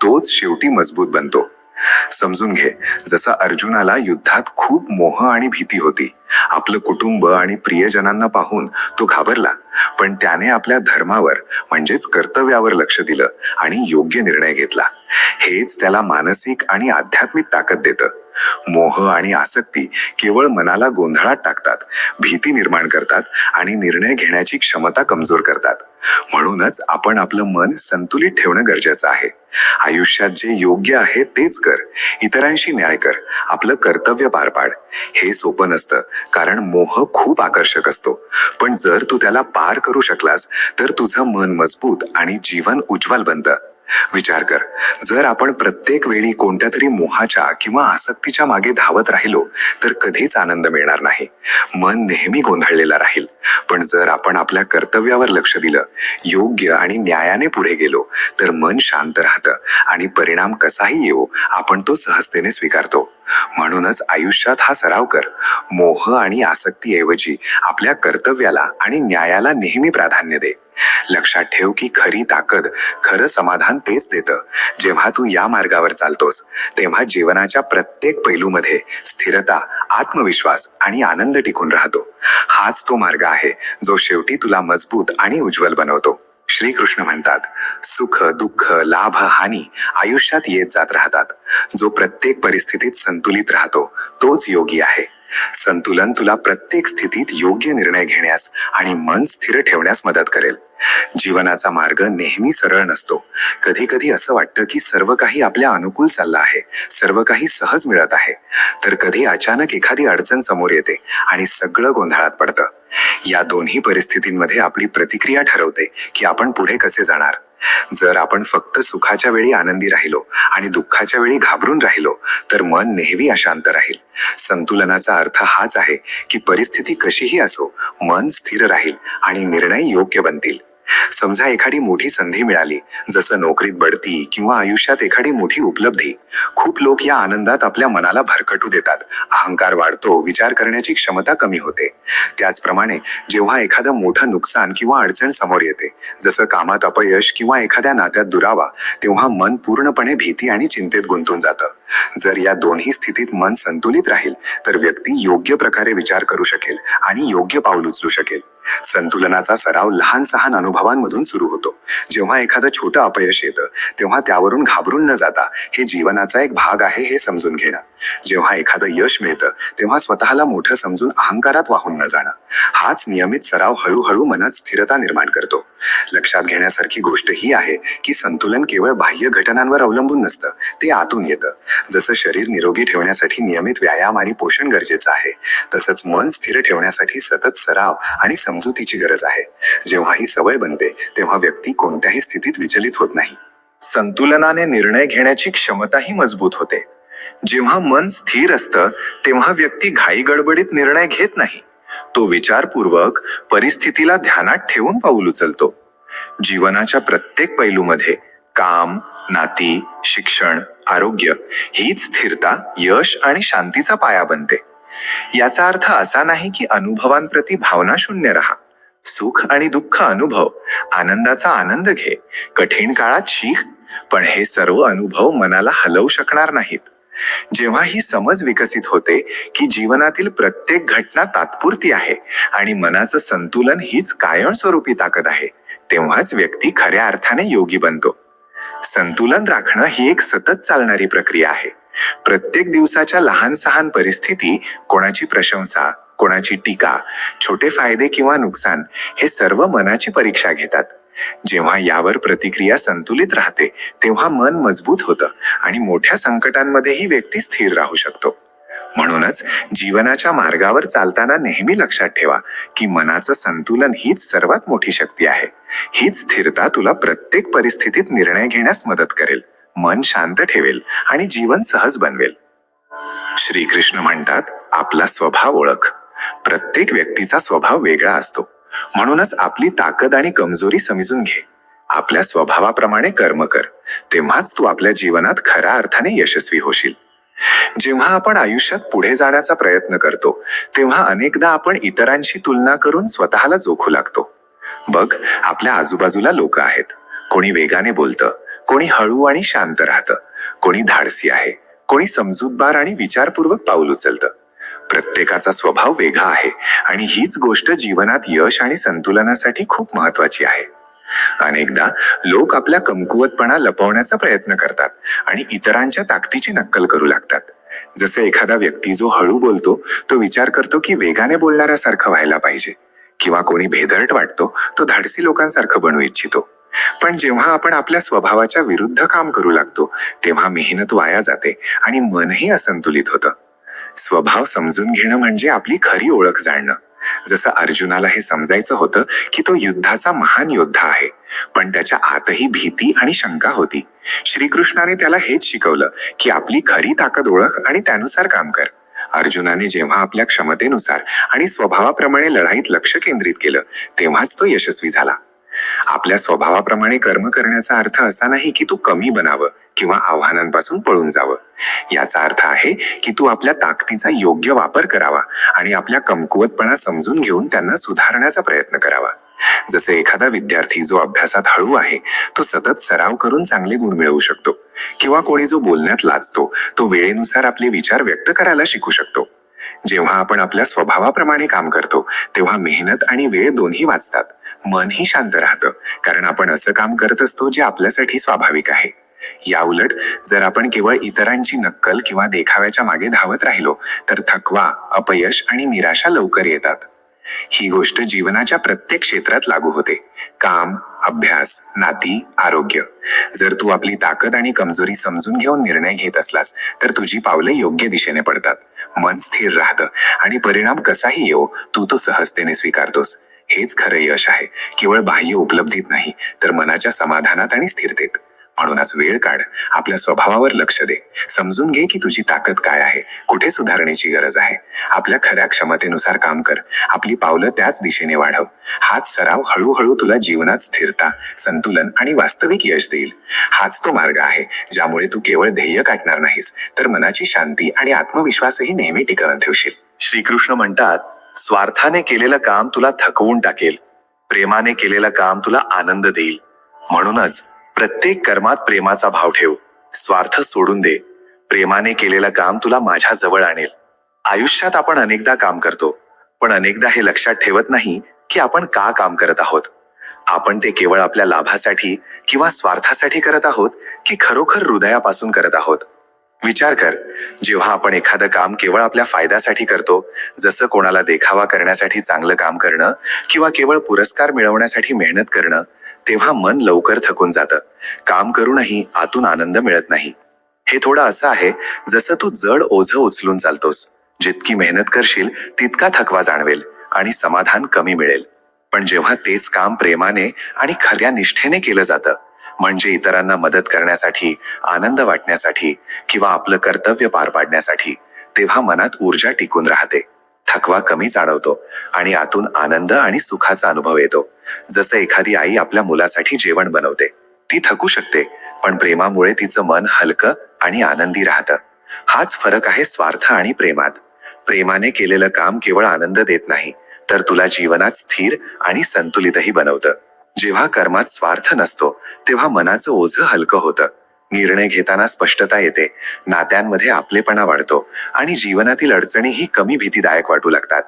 S1: तोच शेवटी मजबूत बनतो. समजून घे, जसा अर्जुनाला युद्धात खूप मोह आणि भीती होती. आपलं कुटुंब आणि प्रियजनांना पाहून तो घाबरला, पण त्याने आपल्या धर्मावर म्हणजेच कर्तव्यावर लक्ष दिलं आणि योग्य निर्णय घेतला. हेच त्याला मानसिक आणि आध्यात्मिक ताकद देतं. मोह आणि आसक्ती केवळ मनाला गोंधळात टाकतात, भीती निर्माण करतात आणि निर्णय घेण्याची क्षमता कमजोर करतात. म्हणूनच आपण आपलं मन संतुलित ठेवणं गरजेचं आहे. आयुष्यात जे योग्य आहे तेच कर, इतरांशी न्याय कर, आपलं कर्तव्य पार पाड. हे सोपं नसतं कारण मोह खूप आकर्षक असतो, पण जर तू त्याला पार करू शकलास तर तुझं मन मजबूत आणि जीवन उज्ज्वल बनतं.
S2: विचार कर, जर आपण प्रत्येक वेळी कोणत्या तरी मोहाच्या किंवा आसक्तीच्या मागे धावत राहिलो तर कधीच आनंद मिळणार नाही. मन नेहमी गोंधळलेला राहील. पण जर आपण आपल्या कर्तव्यावर लक्ष दिलं, योग्य आणि न्यायाने पुढे गेलो तर मन शांत राहतं आणि परिणाम कसाही येवो आपण तो सहजतेने स्वीकारतो. म्हणूनच आयुष्यात हा सराव कर. मोह आणि आसक्तीऐवजी आपल्या कर्तव्याला आणि न्यायाला नेहमी प्राधान्य दे. लक्षात ठेव की खरी ताकद, खरं समाधान तेच देतं. जेव्हा तू या मार्गावर चालतोस तेव्हा जीवनाच्या प्रत्येक पैलूमध्ये स्थिरता, आत्मविश्वास आणि आनंद टिकून राहतो. हाच तो मार्ग आहे जो शेवटी तुला मजबूत आणि उज्ज्वल बनवतो. श्रीकृष्ण म्हणतात, सुख, दुःख, लाभ, हानी आयुष्यात येत जात राहतात. जो प्रत्येक परिस्थितीत संतुलित राहतो तोच योगी आहे. संतुलन तुला प्रत्येक स्थितीत योग्य निर्णय घेण्यास आणि मन स्थिर ठेवण्यास मदत करेल. जीवनाचा मार्ग नेहमी सरळ नसतो. कधी कधी असं वाटतं की सर्व काही आपल्या अनुकूल चाललं आहे, सर्व काही सहज मिळत आहे. तर कधी अचानक एखादी अडचण समोर येते आणि सगळं गोंधळात पडतं. या दोन्ही परिस्थितींमध्ये आपली प्रतिक्रिया ठरवते की आपण पुढे कसे जाणार. जर आपण फक्त सुखाच्या वेळी आनंदी राहिलो आणि दुःखाच्या वेळी घाबरून राहिलो तर मन नेहमी अशांत राहील. संतुलनाचा अर्थ हाच आहे की परिस्थिती कशीही असो, मन स्थिर राहील आणि निर्णय योग्य बनतील. समजा एखादी मोठी संधी मिळाली, जसं नोकरीत बढती किंवा आयुष्यात एखादी मोठी उपलब्धी. खूप लोक या आनंदात आपल्या मनाला भरकटू देतात. अहंकार वाढतो, विचार करण्याची क्षमता कमी होते. त्याचप्रमाणे जेव्हा एखादं मोठं नुकसान किंवा अडचण समोर येते, जसं कामात अपयश किंवा एखाद्या नात्यात दुरावा, तेव्हा मन पूर्णपणे भीती आणि चिंतेत गुंतून जातं. जर या दोन्ही स्थितीत मन संतुलित राहील तर व्यक्ती योग्य प्रकारे विचार करू शकेल आणि योग्य पाऊल उचलू शकेल. संतुलनाचा सराव लहान सहान अनुभवांमधून सुरू होतो. जेव्हा एखादं छोटं अपयश येतं तेव्हा त्यावरून घाबरून न जाता हे जीवनाचा एक भाग आहे हे समजून घेणं. जेव्हा एखादं यश मिळतं तेव्हा स्वतःला मोठं समजून अहंकारात वाहून न जाणं. हाच नियमित सराव हळूहळू मनात स्थिरता निर्माण करतो. लक्षात घेण्यासारखी गोष्ट ही आहे की संतुलन केवळ बाह्य घटनांवर अवलंबून नसतं, ते आतून येतं. जसं शरीर निरोगी ठेवण्यासाठी नियमित व्यायाम आणि पोषण गरजेचं आहे, तसंच मन स्थिर ठेवण्यासाठी सतत सराव आणि समजुतीची गरज आहे. जेव्हा ही सवय बनते तेव्हा व्यक्ती कोणत्याही स्थितीत विचलित होत नाही.
S1: संतुलनाने निर्णय घेण्याची क्षमताही मजबूत होते. जेव्हा मन स्थिर असतं तेव्हा व्यक्ती घाई गडबडीत निर्णय घेत नाही. तो विचारपूर्वक परिस्थितीला ध्यानात ठेवून पाऊल उचलतो. जीवनाच्या प्रत्येक पैलूमध्ये काम, नाती, शिक्षण, आरोग्य हीच स्थिरता, यश आणि शांतीचा पाया बनते. याचा अर्थ असा नाही की अनुभवांप्रती भावना शून्य राहा. सुख आणि दुःख अनुभव, आनंदाचा आनंद घे, कठीण काळात शिक, पण हे सर्व अनुभव मनाला हलवू शकणार नाहीत. जेव्हा ही समज विकसित होते की जीवनातील प्रत्येक घटना तात्पुरती आहे आणि मनाचं संतुलन हीच कायमस्वरूपी ताकद आहे, तेव्हाच व्यक्ती खऱ्या अर्थाने योगी बनतो. संतुलन राखणं ही एक सतत चालणारी प्रक्रिया आहे. प्रत्येक दिवसाच्या लहान सहान परिस्थिती, कोणाची प्रशंसा, कोणाची टीका, छोटे फायदे किंवा नुकसान, हे सर्व मनाची परीक्षा घेतात. जेव्हा यावर प्रतिक्रिया संतुलित राहते तेव्हा मन मजबूत होतं आणि मोठ्या संकटांमध्येही व्यक्ती स्थिर राहू शकतो. म्हणूनच जीवनाच्या मार्गावर चालताना नेहमी लक्षात ठेवा की मनाचं संतुलन हीच सर्वात मोठी शक्ती आहे. हीच स्थिरता तुला प्रत्येक परिस्थितीत निर्णय घेण्यास मदत करेल, मन शांत ठेवेल आणि जीवन सहज बनवेल. श्रीकृष्ण म्हणतात, आपला स्वभाव ओळख. प्रत्येक व्यक्तीचा स्वभाव वेगळा असतो. म्हणूनच आपली ताकद आणि कमजोरी समजून घे. आपल्या स्वभावाप्रमाणे कर्म कर, तेव्हाच तू आपल्या जीवनात खऱ्या अर्थाने यशस्वी होशील. जेव्हा आपण आयुष्यात पुढे जाण्याचा प्रयत्न करतो तेव्हा अनेकदा आपण इतरांशी तुलना करून स्वतःला जोखू लागतो. बघ, आपल्या आजूबाजूला लोक आहेत. कोणी वेगाने बोलतं, कोणी हळू आणि शांत राहतं, कोणी धाडसी आहे, कोणी समजूतदार आणि विचारपूर्वक पाऊल उचलतं. प्रत्येकाचा स्वभाव वेगळा आहे आणि हीच गोष्ट जीवनात यश आणि संतुलनासाठी खूप महत्वाची आहे. अनेकदा लोक आपल्या कमकुवतपणा लपवण्याचा प्रयत्न करतात आणि इतरांच्या ताकदीची नक्कल करू लागतात. जसे एखादा व्यक्ती जो हळू बोलतो तो विचार करतो की वेगाने बोलणाऱ्यासारखं व्हायला पाहिजे, किंवा कोणी भेदरट वाटतो तो धाडसी लोकांसारखं बनू इच्छितो. पण जेव्हा आपण आपल्या स्वभावाच्या विरुद्ध काम करू लागतो तेव्हा मेहनत वाया जाते आणि मनही असंतुलित होतं. स्वभाव समजून घेणं म्हणजे आपली खरी ओळख जाणणं. जसं अर्जुनाला हे समजायचं होतं की तो युद्धाचा महान योद्धा आहे, पण त्याच्या आतही भीती आणि शंका होती. श्रीकृष्णाने त्याला हेच शिकवलं की आपली खरी ताकद ओळख आणि त्यानुसार काम कर. अर्जुनाने जेव्हा आपल्या क्षमतेनुसार आणि स्वभावाप्रमाणे लढाईत लक्ष केंद्रित केलं तेव्हाच तो यशस्वी झाला. आपल्या स्वभावाप्रमाणे कर्म करण्याचा अर्थ असा नाही की तू कमी बनावं किंवा आव्हानांपासून पळून जावं. याचा अर्थ आहे की तू आपल्या ताकदीचा योग्य वापर करावा आणि आपल्या कमकुवतपणा समजून घेऊन त्यांना सुधारण्याचा प्रयत्न करावा. जसे एखादा विद्यार्थी जो अभ्यासात हळू आहे तो सतत सराव करून चांगले गुण मिळवू शकतो, किंवा कोणी जो बोलण्यात लाजतो तो वेळेनुसार आपले विचार व्यक्त करायला शिकू शकतो. जेव्हा आपण आपल्या स्वभावाप्रमाणे काम करतो तेव्हा मेहनत आणि वेळ दोन्ही वाचतात. मनही शांत राहतं कारण आपण असं काम करत असतो जे आपल्यासाठी स्वाभाविक आहे. या उलट जर आपण केवळ इतरांची नक्कल किंवा देखाव्याच्या मागे धावत राहिलो तर थकवा, अपयश आणि निराशा लवकर येतात. ही गोष्ट जीवनाच्या प्रत्येक क्षेत्रात लागू होते. काम, अभ्यास, नाती, आरोग्य. जर तू आपली ताकद आणि कमजोरी समजून घेऊन निर्णय घेत असलास तर तुझी पावले योग्य दिशेने पडतात. मन स्थिर राहतं आणि परिणाम कसाही येवो तू तो सहजतेने स्वीकारतोस. हेच खरं यश आहे, केवळ बाह्य उपलब्धीत नाही तर मनाच्या समाधानात आणि स्थिरतेत. म्हणूनच वेळ काढ, आपल्या स्वभावावर लक्ष दे, समजून घे की तुझी ताकद काय आहे, कुठे सुधारण्याची गरज आहे. आपल्या खऱ्या क्षमतेनुसार काम कर, आपली पावलं त्याच दिशेने वाढव. हाच सराव हळूहळू तुला जीवनात स्थिरता, संतुलन आणि वास्तविक यश देईल. हाच तो मार्ग आहे ज्यामुळे तू केवळ ध्येय गाठणार नाहीस तर मनाची शांती आणि आत्मविश्वासही नेहमी टिकवून ठेवशील.
S2: श्रीकृष्ण म्हणतात, स्वार्थाने केलेलं काम तुला थकवून टाकेल, प्रेमाने केलेलं काम तुला आनंद देईल. म्हणूनच प्रत्येक कर्मात प्रेमाचा भाव ठेव. स्वार्थ सोडून दे. प्रेमाने केलेलं काम तुला माझ्या जवळ आणेल. आयुष्यात आपण अनेकदा काम करतो, पण अनेकदा हे लक्षात ठेवत नाही की आपण का काम करत आहोत. आपण ते केवळ आपल्या लाभासाठी किंवा स्वार्थासाठी करत आहोत की खरोखर हृदयापासून करत आहोत. विचार कर, जेव्हा आपण एखादं काम केवळ आपल्या फायद्यासाठी करतो, जसं कोणाला देखावा करण्यासाठी चांगलं काम करणं किंवा केवळ पुरस्कार मिळवण्यासाठी मेहनत करणं, तेव्हा मन लवकर थकून जातं. काम करूनही आतून आनंद मिळत नाही. हे थोडं असं आहे जसं तू जड ओझं उचलून चालतोस. जितकी मेहनत करशील तितका थकवा जाणवेल आणि समाधान कमी मिळेल. पण जेव्हा तेच काम प्रेमाने आणि खऱ्या निष्ठेने केलं जातं, म्हणजे इतरांना मदत करण्यासाठी, आनंद वाटण्यासाठी किंवा आपलं कर्तव्य पार पाडण्यासाठी, तेव्हा मनात ऊर्जा टिकून राहते. थकवा कमी जाणवतो आणि आतून आनंद आणि सुखाचा अनुभव येतो. जसं एखादी आई आपल्या मुलासाठी जेवण बनवते. ती थकू शकते, पण प्रेमामुळे तिचं मन हलकं आणि आनंदी राहतं. हाच फरक आहे स्वार्थ आणि प्रेमात. प्रेमाने केलेलं काम केवळ आनंद देत नाही तर तुला जीवनात स्थिर आणि संतुलितही बनवतं. जेव्हा कर्मात स्वार्थ नसतो तेव्हा मनाचं ओझं हलकं होतं. निर्णय घेताना स्पष्टता येते, नात्यांमध्ये आपलेपणा वाढतो आणि जीवनातील अडचणीही कमी भीतीदायक वाटू लागतात.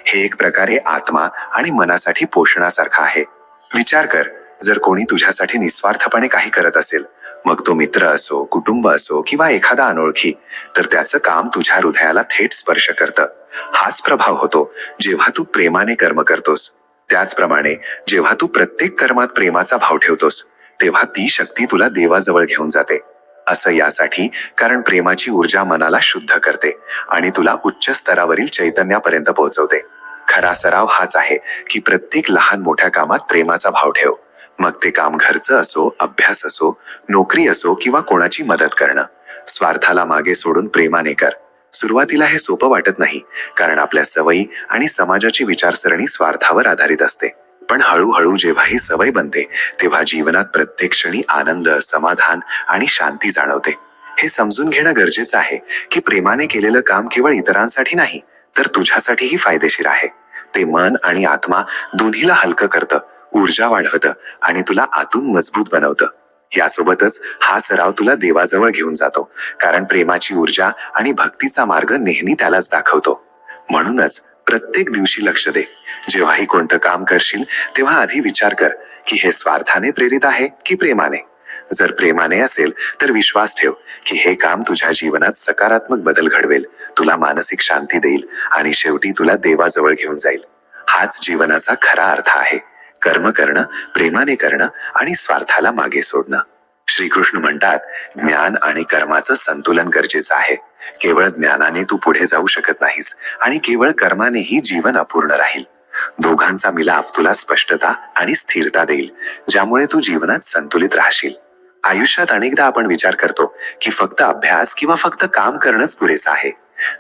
S2: हे एक प्रकारे आत्मा आणि मनासाठी पोषणासारखं आहे. विचार कर, जर कोणी तुझ्यासाठी निस्वार्थपणे काही करत असेल, मग तो मित्र असो, कुटुंब असो किंवा एखादा अनोळखी, तर त्याचं काम तुझ्या हृदयाला थेट स्पर्श करतं. हाच प्रभाव होतो जेव्हा तू प्रेमाने कर्म करतोस. त्याचप्रमाणे जेव्हा तू प्रत्येक कर्मात प्रेमाचा भाव ठेवतोस तेव्हा ती शक्ती तुला देवाजवळ घेऊन जाते. असं यासाठी कारण प्रेमाची ऊर्जा मनाला शुद्ध करते आणि तुला उच्च स्तरावरील चैतन्यापर्यंत पोहोचवते. खरा सराव हाच आहे की प्रत्येक लहान मोठ्या कामात प्रेमाचा भाव ठेव. मग ते काम घरचं असो, अभ्यास असो, नोकरी असो किंवा कोणाची मदत करणं. स्वार्थाला मागे सोडून प्रेमाने कर. सुरुवातीला हे सोपं वाटत नाही कारण आपल्या सवयी आणि समाजाची विचारसरणी स्वार्थावर आधारित असते. पण हळूहळू जेव्हा ही सवय बनते तेव्हा जीवनात प्रत्येक क्षणी आनंद, समाधान आणि शांती जाणवते. हे समजून घेणं गरजेचं आहे की प्रेमाने केलेलं काम केवळ इतरांसाठी नाही तर तुझ्यासाठीही फायदेशीर आहे. ते मन आणि आत्मा दोन्हीला हलकं करतं, ऊर्जा वाढवतं आणि तुला आतून मजबूत बनवतं. यासोबतच हा सराव तुला देवाजवळ घेऊन जातो कारण प्रेमाची ऊर्जा आणि भक्तीचा मार्ग नेहमी त्यालाच दाखवतो. म्हणूनच प्रत्येक दिवशी लक्ष दे. जेव्हाही कोणतं काम करशील तेव्हा आधी विचार कर की हे स्वार्थाने प्रेरित आहे की प्रेमाने. जर प्रेमाने असेल तर विश्वास ठेव की हे काम तुझ्या जीवनात सकारात्मक बदल घडवेल, तुला मानसिक शांती देईल आणि शेवटी तुला देवाजवळ घेऊन जाईल. हाच जीवनाचा खरा अर्थ आहे. कर्म करणं, प्रेमाने करणं आणि स्वार्थाला मागे सोडणं. श्रीकृष्ण म्हणतात, ज्ञान आणि कर्माचं संतुलन गरजेचं आहे. केवळ ज्ञानाने तू पुढे जाऊ शकत नाहीस आणि केवळ कर्मानेही जीवन अपूर्ण राहील.
S1: दोघांचा मिलाफ तुला स्पष्टता आणि स्थिरता देईल, ज्यामुळे तू जीवनात संतुलित राहशील. आयुष्यात अनेकदा आपण विचार करतो की फक्त अभ्यास किंवा फक्त काम करणंच पुरेसं आहे.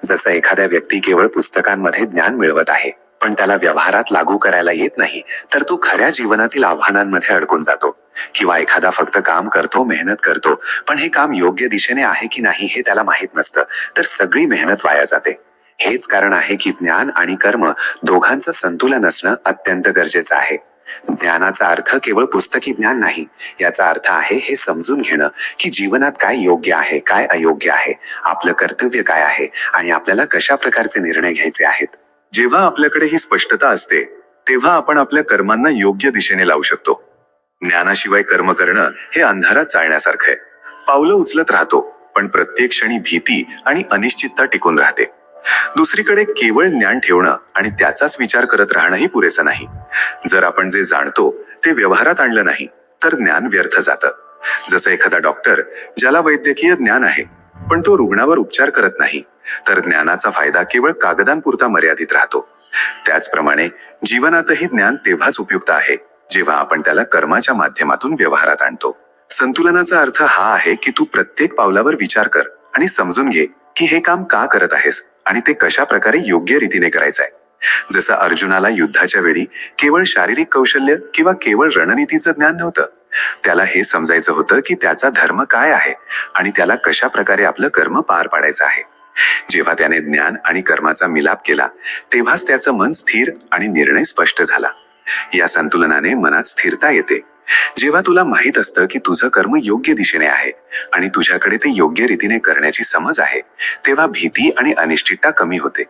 S1: जसं एखाद्या व्यक्ती केवळ पुस्तकांमध्ये ज्ञान मिळवत आहे, पण त्याला व्यवहारात लागू करायला येत नाही, तर तो खऱ्या जीवनातील आव्हानांमध्ये अडकून जातो. किंवा एखादा फक्त काम करतो, मेहनत करतो, पण हे काम योग्य दिशेने आहे की नाही हे त्याला माहीत नसतं, तर सगळी मेहनत वाया जाते. हेच कारण आहे की ज्ञान आणि कर्म दोघांचं संतुलन असणं अत्यंत गरजेचं आहे. ज्ञानाचा अर्थ केवळ पुस्तकी ज्ञान नाही, याचा अर्थ आहे हे समजून घेणं की जीवनात काय योग्य आहे, काय अयोग्य आहे, आपलं कर्तव्य काय आहे आणि आपल्याला कशा प्रकारचे निर्णय घ्यायचे आहेत. जेव्हा आपल्याकडे ही स्पष्टता असते, तेव्हा आपण आपल्या कर्मांना योग्य दिशेने लावू शकतो. ज्ञानाशिवाय कर्म करणं हे अंधारात चालण्यासारखं आहे. पावलं उचलत राहतो, पण प्रत्येक क्षणी भीती आणि अनिश्चितता टिकून राहते. दुसरीकडे केवळ ज्ञान ठेवणं आणि त्याचाच विचार करत राहणंही पुरेसं नाही. जर आपण जे जाणतो ते व्यवहारात आणलं नाही, तर ज्ञान व्यर्थ जातं. जसं एखादा डॉक्टर ज्याला वैद्यकीय ज्ञान आहे, पण तो रुग्णावर उपचार करत नाही, तर ज्ञानाचा फायदा केवळ कागदांपुरता मर्यादित राहतो. त्याचप्रमाणे जीवनातही ज्ञान तेव्हाच उपयुक्त आहे जेव्हा आपण त्याला कर्माच्या माध्यमातून व्यवहारात आणतो. संतुलनाचा अर्थ हा आहे की तू प्रत्येक पावलावर विचार कर आणि समजून घे की हे काम का करत आहेस आणि ते कशा प्रकारे योग्य रीतीने करायचं आहे. जसं अर्जुनाला युद्धाच्या वेळी केवळ शारीरिक कौशल्य किंवा केवळ रणनीतीचं ज्ञान नव्हतं, त्याला हे समजायचं होतं की त्याचा धर्म काय आहे आणि त्याला कशा प्रकारे आपलं कर्म पार पाडायचं आहे. जेव्हा त्याने ज्ञान आणि कर्माचा मिलाप केला, तेव्हाच त्याचं मन स्थिर आणि निर्णय स्पष्ट झाला. या संतुलनाने मनात स्थिरता येते. जेव्हा तुला माहित असतं की तुझं कर्म योग्य दिशेने आहे आणि तुझ्याकडे ते योग्य रीतीने करण्याची समज आहे, तेव्हा भीती आणि अनिश्चितता कमी होते.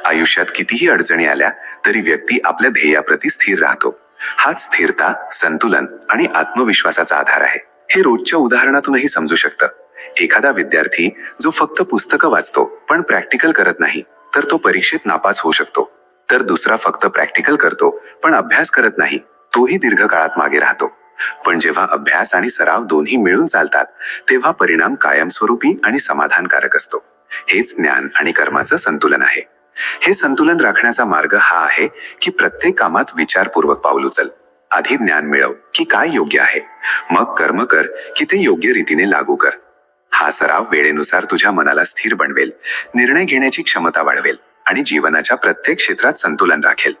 S1: आयुष्यात कितीही अडचणी आल्या तरी व्यक्ती आपल्या ध्येयाप्रती स्थिर राहतो. हाच स्थिरता, संतुलन आणि आत्मविश्वासाचा आधार आहे. हे रोजच्या उदाहरणातूनही समजू शकतं. एखादा विद्यार्थी जो फक्त पुस्तकं वाचतो पण प्रॅक्टिकल करत नाही, तर तो परीक्षेत नापास होऊ शकतो. तर दुसरा फक्त प्रॅक्टिकल करतो पण अभ्यास करत नाही, तोही दीर्घकाळात मागे राहतो. पण जेव्हा अभ्यास आणि सराव दोन्ही मिळून चालतात, तेव्हा परिणाम कायमस्वरूपी आणि समाधानकारक असतो. हेच ज्ञान आणि कर्माचं संतुलन आहे. हे संतुलन राखण्याचा मार्ग हा आहे की प्रत्येक कामात विचारपूर्वक पाऊल उचल. आधी ज्ञान मिळव की काय योग्य आहे, मग कर्म कर की ते योग्य रीतीने लागू कर. हा सराव वेळेनुसार तुझ्या मनाला स्थिर बनवेल, निर्णय घेण्याची क्षमता वाढवेल आणि जीवनाच्या प्रत्येक क्षेत्रात संतुलन राखेल.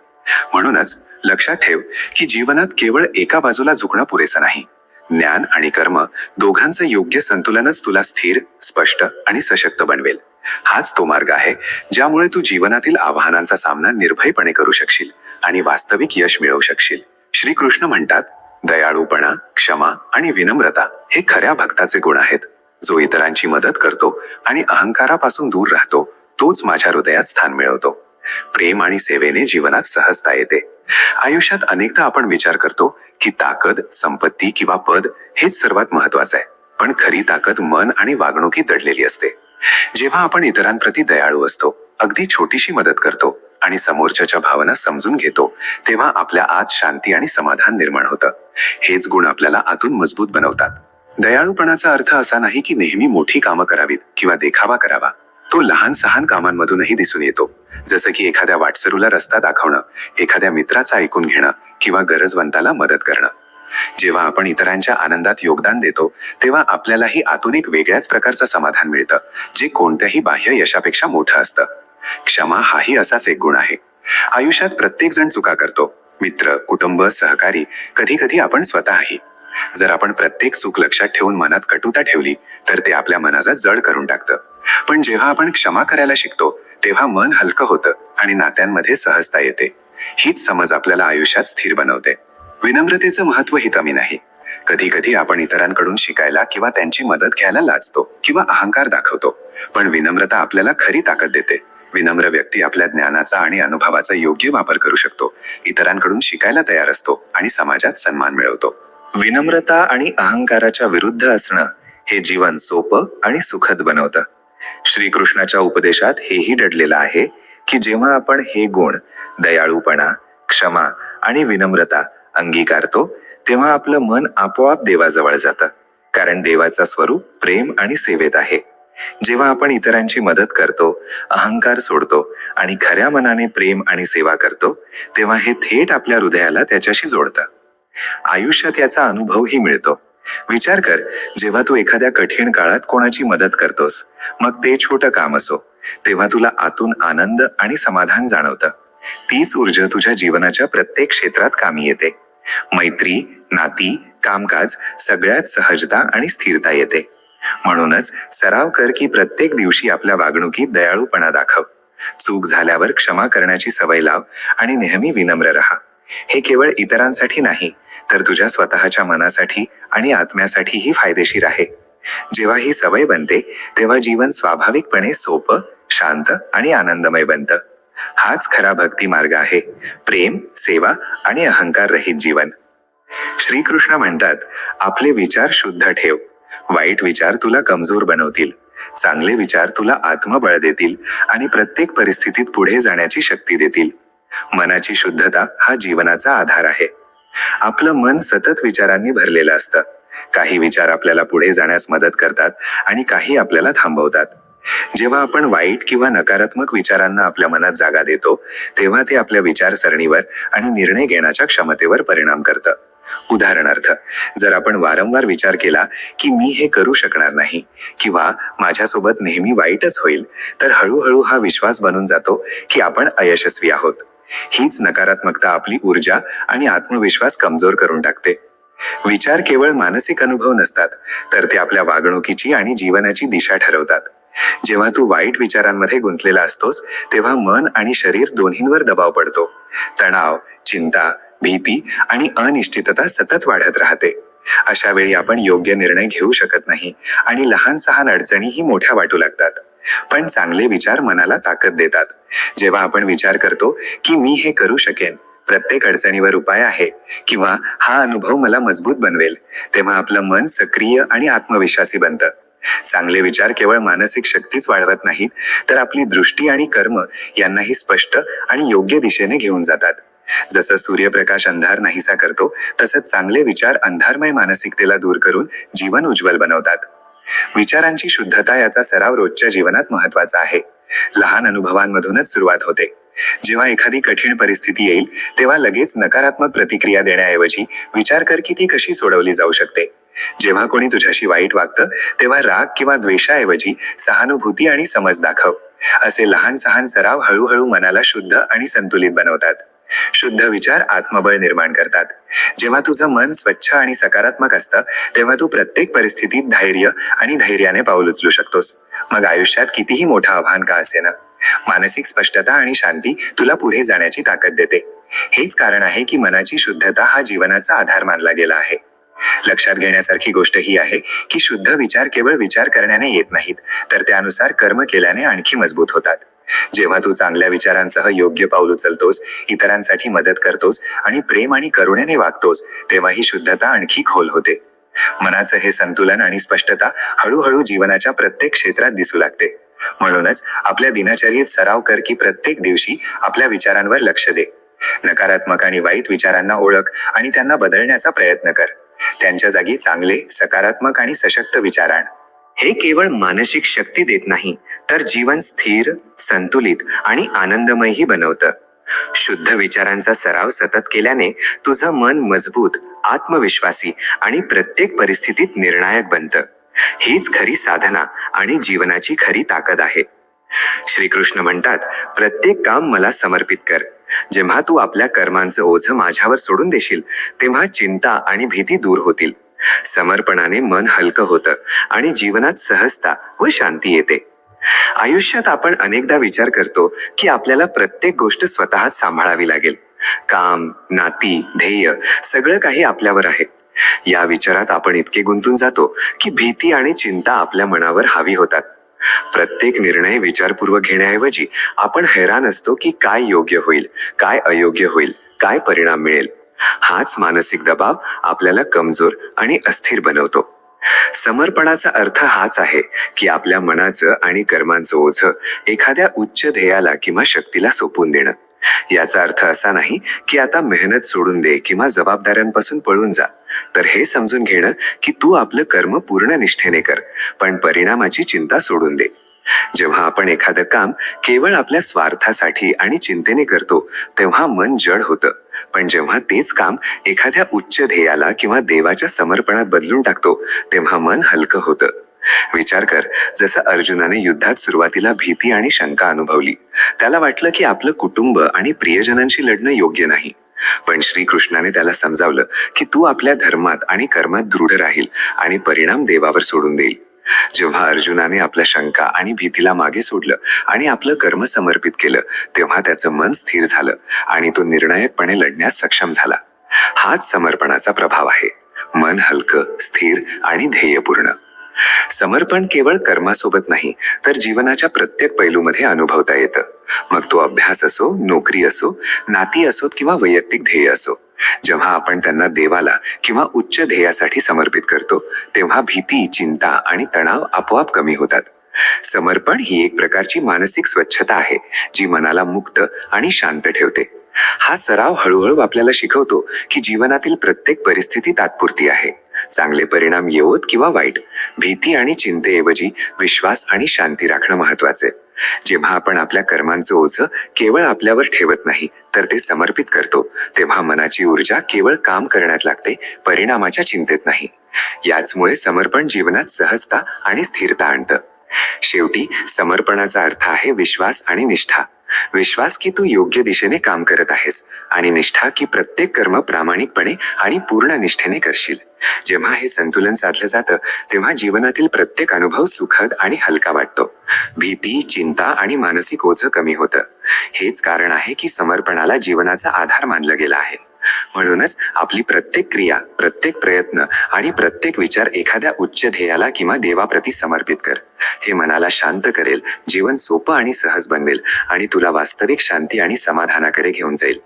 S1: म्हणूनच लक्षात ठेव की जीवनात केवळ एका बाजूला झुकणं पुरेसं नाही. ज्ञान आणि कर्म दोघांचं योग्य संतुलनच तुला स्थिर, स्पष्ट आणि सशक्त बनवेल. हाच तो मार्ग आहे ज्यामुळे तू जीवनातील आव्हानांचा सामना निर्भयपणे करू शकशील आणि वास्तविक यश मिळवू शकशील. श्रीकृष्ण म्हणतात, दयाळूपणा, क्षमा आणि विनम्रता हे खऱ्या भक्ताचे गुण आहेत. जो इतरांची मदत करतो आणि अहंकारापासून दूर राहतो, तोच माझ्या हृदयात स्थान मिळवतो. प्रेम आणि सेवेने जीवनात सहजता येते. आयुष्यात अनेकदा आपण विचार करतो की ताकद, संपत्ती किंवा पद हेच सर्वात महत्वाचं आहे, पण खरी ताकद मन आणि वागणुकीत दडलेली असते. जेव्हा आपण इतरांप्रती दयाळू असतो, अगदी छोटीशी मदत करतो आणि समोरच्याच्या भावना समजून घेतो, तेव्हा आपल्या आत शांती आणि समाधान निर्माण होतं. हेच गुण आपल्याला आतून मजबूत बनवतात. दयाळूपणाचा अर्थ असा नाही की नेहमी मोठी कामं करावीत किंवा देखावा करावा. तो लहान सहान कामांमधूनही दिसून येतो. जसं की एखाद्या वाटसरूला रस्ता दाखवणं, एखाद्या मित्राचं ऐकून घेणं किंवा गरजवंताला मदत करणं. जेव्हा आपण इतरांच्या आनंदात योगदान देतो, तेव्हा आपल्यालाही आतून एक वेगळ्याच प्रकारचं समाधान मिळतं, जे कोणत्याही बाह्य यशापेक्षा मोठं असतं. क्षमा हाही असाच एक गुण आहे. आयुष्यात प्रत्येक जण चुका करतो. मित्र, कुटुंब, सहकारी, कधी कधी आपण स्वतःही. जर आपण प्रत्येक चूक लक्षात ठेवून मनात कटुता ठेवली, तर ते आपल्या मनाचा जड करून टाकतं. पण जेव्हा आपण क्षमा करायला शिकतो, तेव्हा मन हलकं होतं आणि नात्यांमध्ये सहजता येते. हीच समज आपल्याला आयुष्यात स्थिर बनवते. विनम्रतेचं महत्त्वही कमी नाही. कधी कधी आपण इतरांकडून शिकायला किंवा त्यांची मदत घ्यायला लाजतो किंवा अहंकार दाखवतो, पण विनम्रता आपल्याला खरी ताकद देते. विनम्र व्यक्ती आपल्या ज्ञानाचा आणि अनुभवाचा योग्य वापर करू शकतो, इतरांकडून शिकायला तयार असतो आणि समाजात सन्मान मिळवतो. विनम्रता आणि अहंकाराच्या विरुद्ध असणं हे जीवन सोपं आणि सुखद बनवतं. श्रीकृष्णाच्या उपदेशात हेही दडलेलं आहे की जेव्हा आपण हे गुण, दयाळूपणा, क्षमा आणि विनम्रता अंगीकारतो, तेव्हा आपलं मन आपोआप देवाजवळ जातं. कारण देवाचा स्वरूप प्रेम आणि सेवेत आहे. जेव्हा आपण इतरांची मदत करतो, अहंकार सोडतो आणि खऱ्या मनाने प्रेम आणि सेवा करतो, तेव्हा हे थेट आपल्या हृदयाला त्याच्याशी जोडतं. आयुष्यात याचा अनुभवही मिळतो. विचार कर, जेव्हा तू एखाद्या कठीण काळात कोणाची मदत करतोस, मग ते छोटं काम असो, तेव्हा तुला आतून आनंद आणि समाधान जाणवतं. तीच ऊर्जा तुझ्या जीवनाच्या प्रत्येक क्षेत्रात कामी येते. मैत्री, नाती, कामकाज सगळ्यात सहजता आणि स्थिरता येते. म्हणूनच सराव कर की प्रत्येक दिवशी आपल्या वागणुकीत दयाळूपणा दाखव. चूक झाल्यावर क्षमा करण्याची सवय लाव आणि नेहमी विनम्र राहा. हे केवळ इतरांसाठी नाही, तर तुझ्या स्वतःच्या मनासाठी आणि आत्म्यासाठीही फायदेशीर आहे. जेव्हा ही सवय बनते, तेव्हा जीवन स्वाभाविकपणे सोपं, शांत आणि आनंदमय बनतं. हाच खरा भक्ती मार्ग आहे. प्रेम, सेवा आणि अहंकार रहित जीवन. श्रीकृष्ण म्हणतात, आपले विचार शुद्ध ठेव. वाईट विचार तुला कमजोर बनवतील. चांगले विचार तुला आत्मबळ देतील आणि प्रत्येक परिस्थितीत पुढे जाण्याची शक्ती देतील. मनाची शुद्धता हा जीवनाचा आधार आहे. आपलं मन सतत विचारांनी भरलेलं असतं. काही विचार आपल्याला पुढे जाण्यास मदत करतात आणि काही आपल्याला थांबवतात. जेव्हा आपण वाईट किंवा नकारात्मक विचारांना आपल्या मनात जागा देतो, तेव्हा ते आपल्या विचारसरणीवर आणि निर्णय घेण्याच्या क्षमतेवर परिणाम करतं. उदाहरणार्थ, जर आपण वारंवार विचार केला की मी हे करू शकणार नाही किंवा माझ्यासोबत नेहमी वाईटच होईल, तर हळूहळू हा विश्वास बनून जातो की आपण अयशस्वी आहोत. हीच नकारात्मकता आपली ऊर्जा आणि आत्मविश्वास कमजोर करून टाकते. विचार केवळ मानसिक अनुभव नसतात, तर ते आपल्या वागणुकीची आणि जीवनाची दिशा ठरवतात. जेव्हा तू वाईट विचारांमध्ये गुंतलेला असतोस, तेव्हा मन आणि शरीर दोन्हींवर दबाव पडतो. तणाव, चिंता, भीती आणि अनिश्चितता सतत वाढत राहते. अशा वेळी आपण योग्य निर्णय घेऊ शकत नाही आणि लहान सहान अडचणीही मोठ्या वाटू लागतात. पण चांगले विचार मनाला ताकद देतात. जेव्हा आपण विचार करतो की मी हे करू शकेन, प्रत्येक अडचणीवर उपाय आहे किंवा हा अनुभव मला मजबूत बनवेल, तेव्हा आपलं मन सक्रिय आणि आत्मविश्वासी बनतं. चांगले विचार केवळ मानसिक शक्तीच वाढवत नाहीत, तर आपली दृष्टी आणि कर्म यांनाही स्पष्ट आणि योग्य दिशेने घेऊन जातात. जसं सूर्यप्रकाश अंधार नाहीसा करतो, तसंच चांगले विचार अंधारमय मानसिकतेला दूर करून जीवन उज्ज्वल बनवतात. विचारांची शुद्धता याचा सराव रोजच्या जीवनात महत्वाचा आहे. लहान अनुभवांमधूनच सुरुवात होते. जेव्हा एखादी कठीण परिस्थिती येईल, तेव्हा लगेच नकारात्मक प्रतिक्रिया देण्याऐवजी विचार कर की ती कशी सोडवली जाऊ शकते. जेव्हा कोणी तुझ्याशी वाईट वागतं, तेव्हा राग किंवा द्वेषाऐवजी सहानुभूती आणि समज दाखव. असे लहान सहान सराव हळूहळू मनाला शुद्ध आणि संतुलित बनवतात. शुद्ध विचार आत्मबळ निर्माण करतात. जेव्हा तुझं मन स्वच्छ आणि सकारात्मक असतं, तेव्हा तू प्रत्येक परिस्थितीत धैर्य आणि धैर्याने पाऊल उचलू शकतोस. मग आयुष्यात कितीही मोठं आव्हान का असेना, मानसिक स्पष्टता आणि शांती तुला पुढे जाण्याची ताकद देते. हेच कारण आहे की मनाची शुद्धता हा जीवनाचा आधार मानला गेला आहे. लक्षात घेण्यासारखी गोष्ट ही आहे की शुद्ध विचार केवळ विचार करण्याने येत नाहीत, तर त्यानुसार कर्म केल्याने आणखी मजबूत होतात. जेव्हा तू चांगल्या विचारांसह योग्य पाऊल उचलतोस, इतरांसाठी मदत करतोस आणि प्रेम आणि करुणेने वागतोस, तेव्हा ही शुद्धता आणखी खोल होते. मनाचं हे संतुलन आणि स्पष्टता हळूहळू जीवनाच्या प्रत्येक क्षेत्रात दिसू लागते. म्हणूनच आपल्या दिनचर्येत सराव कर की प्रत्येक दिवशी आपल्या विचारांवर लक्ष दे. नकारात्मक आणि वाईट विचारांना ओळख आणि त्यांना बदलण्याचा प्रयत्न कर. त्यांच्या जागी चांगले, सकारात्मक आणि सशक्त विचार आण. हे केवळ मानसिक शक्ती देत नाही, तर जीवन स्थिर, संतुलित आणि आनंदमयही बनवतं. शुद्ध विचारांचा सराव सतत केल्याने तुझं मन मजबूत, आत्मविश्वासी आणि प्रत्येक परिस्थितीत निर्णायक बनतं. हीच खरी साधना आणि जीवनाची खरी ताकद आहे. श्रीकृष्ण म्हणतात, प्रत्येक काम मला समर्पित कर. जेव्हा तू आपल्या कर्मांचं ओझं माझ्यावर सोडून देशील, तेव्हा चिंता आणि भीती दूर होतील. समर्पणाने मन हलकं होतं आणि जीवनात सहजता व शांती येते. आयुष्यात आपण अनेकदा विचार करतो की आपल्याला प्रत्येक गोष्ट स्वतःच सांभाळावी लागेल. काम, नाती, ध्येय सगळं काही आपल्यावर आहे. या विचारात आपण इतके गुंतून जातो की भीती आणि चिंता आपल्या मनावर हावी होतात. प्रत्येक निर्णय विचारपूर्वक घेण्याऐवजी आपण हैराण असतो की काय योग्य होईल, काय अयोग्य होईल, काय परिणाम मिळेल. हाच मानसिक दबाव आपल्याला कमजोर आणि अस्थिर बनवतो. समर्पणाचा अर्थ हाच आहे की आपल्या मनाचं आणि कर्मांचं ओझं एखाद्या उच्च ध्येयाला किंवा शक्तीला सोपवून देणं. याचा अर्थ असा नाही की आता मेहनत सोडून दे किंवा जबाबदाऱ्यांपासून पळून जा. तर हे समजून घेणं की तू आपलं कर्म पूर्ण निष्ठेने कर, पण परिणामाची चिंता सोडून दे. जेव्हा आपण एखादं काम केवळ आपल्या स्वार्थासाठी आणि चिंतेने करतो तेव्हा मन जड होतं, पण जेव्हा तेच काम एखाद्या उच्च ध्येयाला किंवा देवाच्या समर्पणात बदलून टाकतो तेव्हा मन हलकं होतं. विचार कर, जसं अर्जुनाने युद्धात सुरुवातीला भीती आणि शंका अनुभवली. त्याला वाटलं की आपलं कुटुंब आणि प्रियजनांशी लढणं योग्य नाही, पण श्रीकृष्णाने त्याला समजावलं की तू आपल्या धर्मात आणि कर्मात दृढ राहील आणि परिणाम देवावर सोडून देईल. जेव्हा अर्जुनाने आपल्या शंका आणि भीतीला मागे सोडलं आणि आपलं कर्म समर्पित केलं तेव्हा त्याचं मन स्थिर झालं आणि तो निर्णायकपणे लढण्यास सक्षम झाला. हाच समर्पणाचा प्रभाव आहे. मन हलकं, स्थिर आणि ध्येयपूर्ण. समर्पण केवळ कर्मासोबत नाही तर जीवनाच्या प्रत्येक पैलूमध्ये अनुभवता येतं. मग तो अभ्यास असो, नोकरी असो, नाती असोत किंवा वैयक्तिक ध्येय असो. जेव्हा आपण त्यांना देवाला किंवा उच्च ध्येयासाठी समर्पित करतो तेव्हा भीती, चिंता आणि तणाव आपोआप कमी होतात. समर्पण ही एक प्रकारची मानसिक स्वच्छता आहे जी मनाला मुक्त आणि शांत ठेवते. हा सराव हळूहळू आपल्याला शिकवतो की जीवनातील प्रत्येक परिस्थिती तात्पुरती आहे. चांगले परिणाम येवोत किंवा वाईट, भीती आणि चिंतेऐवजी विश्वास आणि शांती राखणं महत्वाचे. जेव्हा आपण आपल्या कर्मांचं ओझं केवळ आपल्यावर ठेवत नाही तर ते समर्पित करतो तेव्हा मनाची ऊर्जा केवळ काम करण्यात लागते, परिणामाच्या चिंतेत नाही. याचमुळे समर्पण जीवनात सहजता आणि स्थिरता आणतं. शेवटी समर्पणाचा अर्थ आहे विश्वास आणि निष्ठा. विश्वास की तू योग्य दिशेने काम करत आहेस आणि निष्ठा की प्रत्येक कर्म प्रामाणिकपणे आणि पूर्ण निष्ठेने करशील. जेव्हा हे संतुलन साधलं जातं तेव्हा जीवनातील प्रत्येक अनुभव सुखद आणि हलका वाटतो. भीती, चिंता आणि मानसिक ओझं कमी होतं. हेच कारण आहे की समर्पणाला जीवनाचा आधार मानलं गेलं आहे. म्हणूनच आपली प्रत्येक क्रिया, प्रत्येक प्रयत्न आणि प्रत्येक विचार एखाद्या उच्च ध्येयाला किंवा देवाप्रती समर्पित कर. हे मनाला शांत करेल, जीवन सोपं आणि सहज बनवेल आणि तुला वास्तविक शांती आणि समाधानाकडे घेऊन जाईल.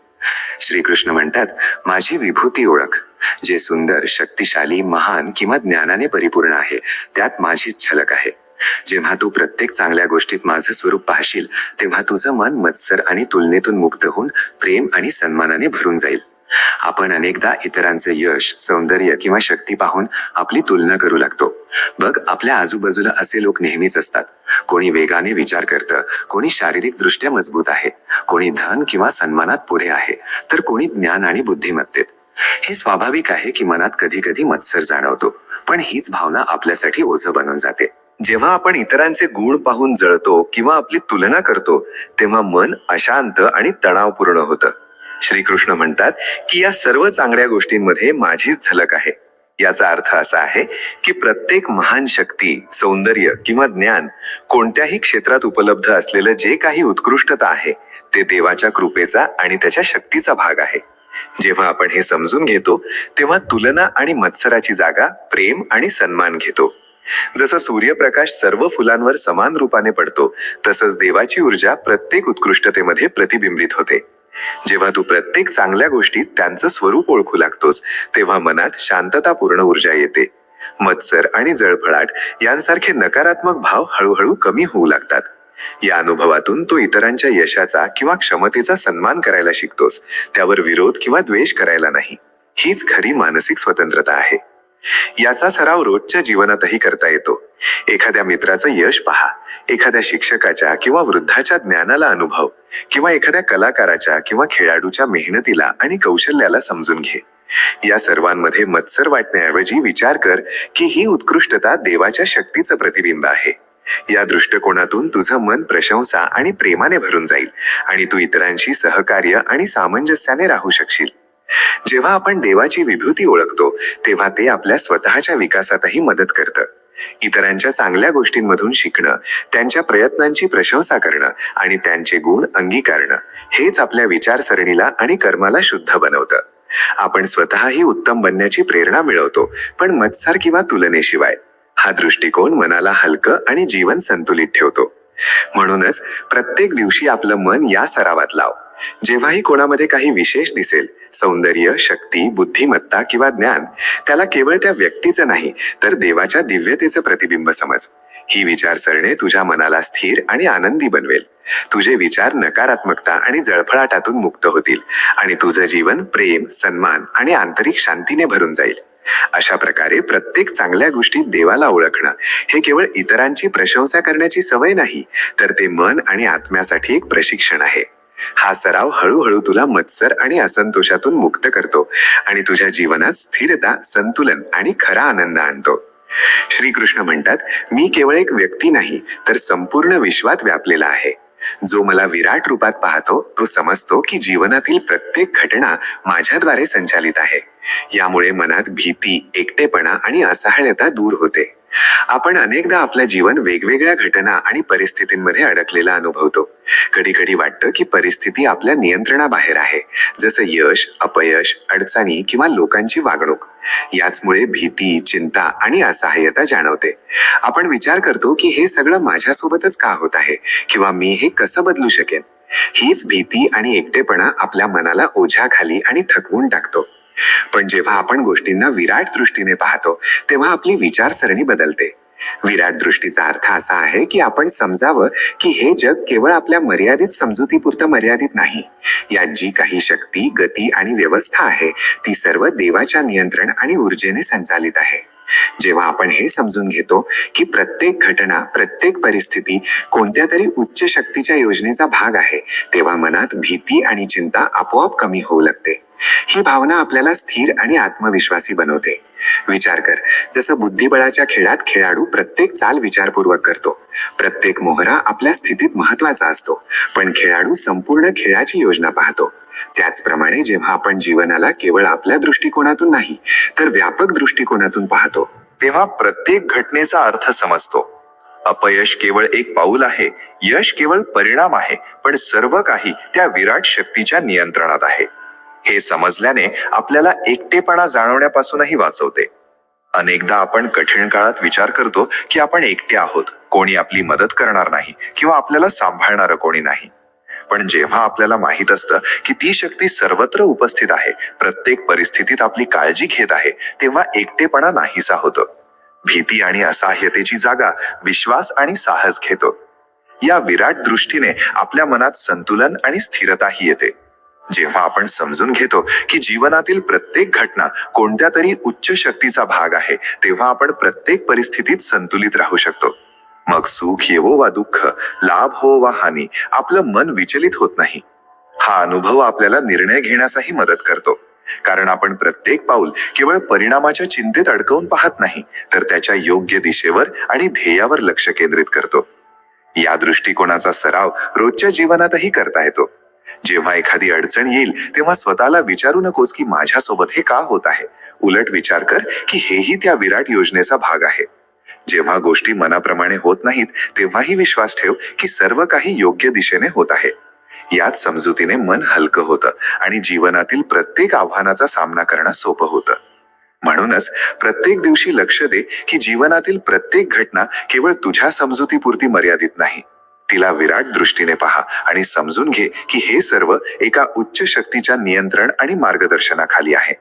S1: श्रीकृष्ण म्हणतात, माझी विभूती ओळख. जे सुंदर, शक्तिशाली, महान किंवा ज्ञानाने परिपूर्ण आहे त्यात माझीच झलक आहे. जेव्हा तू प्रत्येक चांगल्या गोष्टीत माझं स्वरूप पाहशील तेव्हा तुझं मन मत्सर आणि तुलनेतून मुक्त होऊन प्रेम आणि सन्मानाने भरून जाईल. आपण अनेकदा इतरांचे यश, सौंदर्य किंवा शक्ती पाहून आपली तुलना करू लागतो. बघ, आपल्या आजूबाजूला असे लोक नेहमीच असतात. कोणी वेगाने विचार करतं, कोणी शारीरिक दृष्ट्या मजबूत आहे, कोणी धन किंवा सन्मानात पुढे आहे, तर कोणी ज्ञान आणि बुद्धिमत्तेत. हे स्वाभाविक आहे की मनात कधी कधी मत्सर जाणवतो, पण हीच भावना आपल्यासाठी ओझं बनून जाते.
S2: जेव्हा आपण इतरांचे गुण पाहून जळतो किंवा आपली तुलना करतो तेव्हा मन अशांत आणि तणावपूर्ण होतं. श्रीकृष्ण म्हणतात की या सर्व चांगल्या गोष्टींमध्ये माझीच झलक आहे. याचा अर्थ असा आहे की प्रत्येक महान शक्ती, सौंदर्य किंवा ज्ञान, कोणत्याही क्षेत्रात उपलब्ध असलेलं जे काही उत्कृष्टता आहे ते देवाच्या कृपेचा आणि त्याच्या शक्तीचा भाग आहे. जेव्हा आपण हे समजून घेतो तेव्हा तुलना आणि मत्सराची जागा प्रेम आणि सन्मान घेतो. जसं सूर्यप्रकाश सर्व फुलांवर समान रूपाने पडतो तसंच देवाची ऊर्जा प्रत्येक उत्कृष्टतेमध्ये प्रतिबिंबित होते. जेव्हा तू प्रत्येक चांगल्या गोष्टीत त्यांचं स्वरूप ओळखू लागतोस तेव्हा मनात शांततापूर्ण ऊर्जा येते. मत्सर आणि जळफळाट यांसारखे नकारात्मक भाव हळूहळू कमी होऊ लागतात. या अनुभवातून तू इतरांच्या यशाचा किंवा क्षमतेचा सन्मान करायला शिकतोस, त्यावर विरोध किंवा द्वेष करायला नाही. हीच खरी मानसिक स्वतंत्रता आहे. याचा सराव रोजच्या जीवनातही करता येतो. एखाद्या मित्राचं यश पहा, एखाद्या शिक्षकाच्या किंवा वृद्धाच्या ज्ञानाला अनुभव, किंवा एखाद्या कलाकाराच्या किंवा खेळाडूच्या मेहनतीला आणि कौशल्याला समजून घे. या सर्वांमध्ये मत्सर वाटण्याऐवजी विचार कर की ही उत्कृष्टता देवाच्या शक्तीचं प्रतिबिंब आहे. या दृष्टिकोनातून तुझं मन प्रशंसा आणि प्रेमाने भरून जाईल आणि तू इतरांशी सहकार्य आणि सामंजस्याने राहू शकशील. जेव्हा आपण देवाची विभूती ओळखतो तेव्हा ते आपल्या स्वतःच्या विकासातही मदत करतं. इतरांच्या चांगल्या गोष्टींमधून शिकणं, त्यांच्या प्रयत्नांची प्रशंसा करणं आणि त्यांचे गुण अंगीकारणं हेच आपल्या विचारसरणीला आणि कर्माला शुद्ध बनवतं. आपण स्वतःही उत्तम बनण्याची प्रेरणा मिळवतो, पण मत्सर किंवा तुलनेशिवाय. हा दृष्टिकोन मनाला हलकं आणि जीवन संतुलित ठेवतो. म्हणूनच प्रत्येक दिवशी आपलं मन या सरावात लाव. जेव्हाही कोणामध्ये काही विशेष दिसेल, सौंदर्य, शक्ती, बुद्धिमत्ता किंवा ज्ञान, त्याला केवळ त्या व्यक्तीचं नाही तर देवाच्या दिव्यतेचं प्रतिबिंब समज. ही विचारसरणी तुझ्या मनाला स्थिर आणि आनंदी बनवेल. तुझे विचार नकारात्मकता आणि जळफळाटातून मुक्त होतील आणि तुझं जीवन प्रेम, सन्मान आणि आंतरिक शांतीने भरून जाईल.
S1: अशा प्रकारे प्रत्येक चांगल्या गोष्टीत देवाला ओळखणं हे केवळ इतरांची प्रशंसा करण्याची सवय नाही, तर ते मन आणि आत्म्यासाठी एक प्रशिक्षण आहे. हा सराव हळूहळू तुला मत्सर आणि असंतोषातून मुक्त करतो आणि तुझ्या जीवनात स्थिरता, संतुलन आणि खरा आनंद आणतो. श्रीकृष्ण म्हणतात, मी केवळ एक व्यक्ती नाही, तर संपूर्ण विश्वात व्यापलेला आहे. जो मला विराट रूपात पाहतो तो समजतो की जीवनातील प्रत्येक घटना माझ्याद्वारे संचालित आहे. यामुळे मनात भीती, एकटेपणा आणि असहाय्यता दूर होते. आपण अनेकदा आपलं जीवन वेगवेगळ्या घटना आणि परिस्थितींमध्ये अडकलेला अनुभवतो. कधी कधी वाटतं की परिस्थिती आपल्या नियंत्रणाबाहेर आहे, जसं यश, अपयश, अडचणी किंवा लोकांची वागणूक. याचमुळे भीती, चिंता आणि असहाय्यता जाणवते. आपण विचार करतो की हे सगळं माझ्यासोबतच का होत आहे, किंवा मी हे कसं बदलू शकेन. हीच भीती आणि एकटेपणा आपल्या मनाला ओझ्याखाली आणि थकवून टाकतो. पण जेव्हा आपण गोष्टींना विराट दृष्टीने पाहतो, तेव्हा आपली विचारसरणी बदलते. विराट दृष्टीचा अर्थ असा आहे की आपण समजावं की हे जग केवळ आपल्या मर्यादित समजुतीपुरतं मर्यादित नाही. यात जी काही शक्ती, गती आणि व्यवस्था आहे ती सर्व देवाच्या नियंत्रण आणि ऊर्जेने संचालित आहे. जेव्हा आपण हे समजून घेतो की प्रत्येक घटना, प्रत्येक परिस्थिती कोणत्या तरी उच्च शक्तीच्या योजनेचा भाग आहे, तेव्हा मनात भीती आणि चिंता आपोआप कमी होऊ लागते. ही भावना आपल्याला स्थिर आणि आत्मविश्वासी बनवते. विचार कर, जसं बुद्धिबळाच्या खेळात खेळाडू प्रत्येक चाल विचारपूर्वक करतो. प्रत्येक मोहरा आपल्या स्थितीत महत्वाचा असतो, पण खेळाडू संपूर्ण खेळाची योजना पाहतो. त्याचप्रमाणे जेव्हा आपण जीवनाला केवळ आपल्या दृष्टिकोनातून नाही, तर व्यापक दृष्टिकोनातून पाहतो,
S2: तेव्हा प्रत्येक घटनेचा अर्थ समजतो. अपयश केवळ एक पाऊल आहे, यश केवळ परिणाम आहे, पण सर्व काही त्या विराट शक्तीच्या नियंत्रणात आहे. हे समजल्याने आपल्याला एकटेपणा जाणवण्यापासूनही वाचवते. अनेकदा आपण कठीण काळात विचार करतो की आपण एकटे आहोत, कोणी आपली मदत करणार नाही किंवा आपल्याला सांभाळणारं कोणी नाही. पण जेव्हा आपल्याला माहित असतं की ती शक्ती सर्वत्र उपस्थित आहे, प्रत्येक परिस्थितीत आपली काळजी घेत आहे, तेव्हा एकटेपणा नाहीसा होतो. भीती आणि असहाय्यतेची जागा विश्वास आणि साहस घेतो. या विराट दृष्टीने आपल्या मनात संतुलन आणि स्थिरताही येते. जेव्हा आपण समजून घेतो की जीवनातील प्रत्येक घटना कोणत्या तरी उच्च शक्तीचा भाग आहे, तेव्हा आपण प्रत्येक परिस्थितीत संतुलित राहू शकतो. मग सुख येवो वा दुःख, लाभ हो वा हानी, आपलं मन विचलित होत नाही. हा अनुभव आपल्याला निर्णय घेण्यासही मदत करतो, कारण आपण प्रत्येक पाऊल केवळ परिणामाच्या चिंतेत अडकवून पाहत नाही, तर त्याच्या योग्य दिशेवर आणि ध्येयावर लक्ष केंद्रित करतो. या दृष्टिकोनाचा सराव रोजच्या जीवनातही करता येतो. जेव्हा एखादी अडचण येईल तेव्हा स्वतःला विचारू नकोस की माझ्यासोबत हे का होत आहे. उलट विचार कर की हेही त्या विराट योजनेचा भाग आहे. जेव्हा गोष्टी मनाप्रमाणे होत नाहीत तेव्हाही विश्वास ठेव की सर्व काही योग्य दिशेने होत आहे. याच समजुतीने मन हलकं होतं आणि जीवनातील प्रत्येक आव्हानाचा सामना करणं सोपं होतं. म्हणूनच प्रत्येक दिवशी लक्ष दे की जीवनातील प्रत्येक घटना केवळ तुझ्या समजुतीपुरती मर्यादित नाही. तिला विराट दृष्टीने पहा आणि समजून घे की हे सर्व एका उच्च शक्तीच्या नियंत्रण आणि मार्गदर्शनाखाली आहे.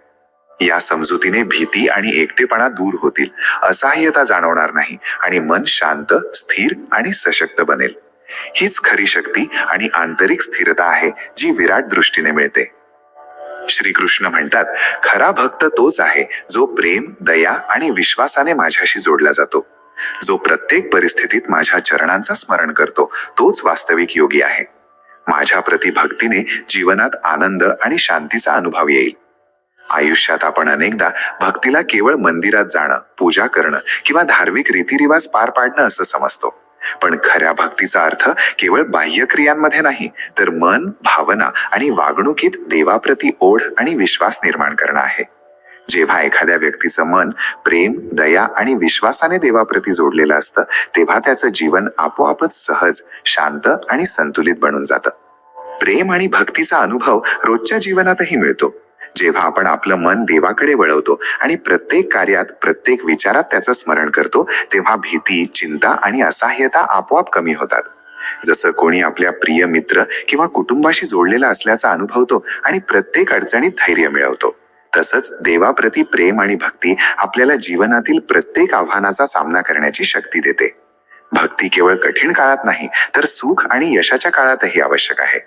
S2: या समजुतीने भीती आणि एकटेपणा दूर होतील, असहाय्यता जाणवणार नाही आणि मन शांत, स्थिर आणि सशक्त बनेल. हीच खरी शक्ती आणि आंतरिक स्थिरता आहे जी विराट दृष्टीने मिळते. श्रीकृष्ण म्हणतात, खरा भक्त तोच आहे जो प्रेम, दया आणि विश्वासाने माझ्याशी जोडला जातो. जो प्रत्येक परिस्थितीत माझ्या चरणांचा स्मरण करतो तोच वास्तविक योगी आहे. माझ्या प्रति भक्तीने जीवनात आनंद आणि शांतीचा अनुभव येईल. आयुष्यात आपण अनेकदा भक्तीला केवळ मंदिरात जाणं, पूजा करणं किंवा धार्मिक रीतिरिवाज पार पाडणं असं समजतो. पण खऱ्या भक्तीचा अर्थ केवळ बाह्य क्रियांमध्ये नाही, तर मन, भावना आणि वागणुकीत देवाप्रती ओढ आणि विश्वास निर्माण करणं आहे. जेव्हा एखाद्या व्यक्तीचं मन प्रेम, दया आणि विश्वासाने देवाप्रती जोडलेलं असतं, तेव्हा त्याचं जीवन आपोआपच सहज, शांत आणि संतुलित बनून जातं. प्रेम आणि भक्तीचा अनुभव रोजच्या जीवनातही मिळतो. जेव्हा आपण आपलं मन देवाकडे वळवतो आणि प्रत्येक कार्यात, प्रत्येक विचारात त्याचं स्मरण करतो, तेव्हा भीती, चिंता आणि असहाय्यता आपोआप कमी होतात. जसं कोणी आपल्या प्रिय मित्र किंवा कुटुंबाशी जोडलेला असल्याचा अनुभवतो आणि प्रत्येक अडचणीत धैर्य मिळवतो, तसंच देवाप्रती प्रेम आणि भक्ती आपल्याला जीवनातील प्रत्येक आव्हानाचा सामना करण्याची शक्ती देते. भक्ती केवळ कठीण काळात नाही, तर सुख आणि यशाच्या काळातही आवश्यक आहे.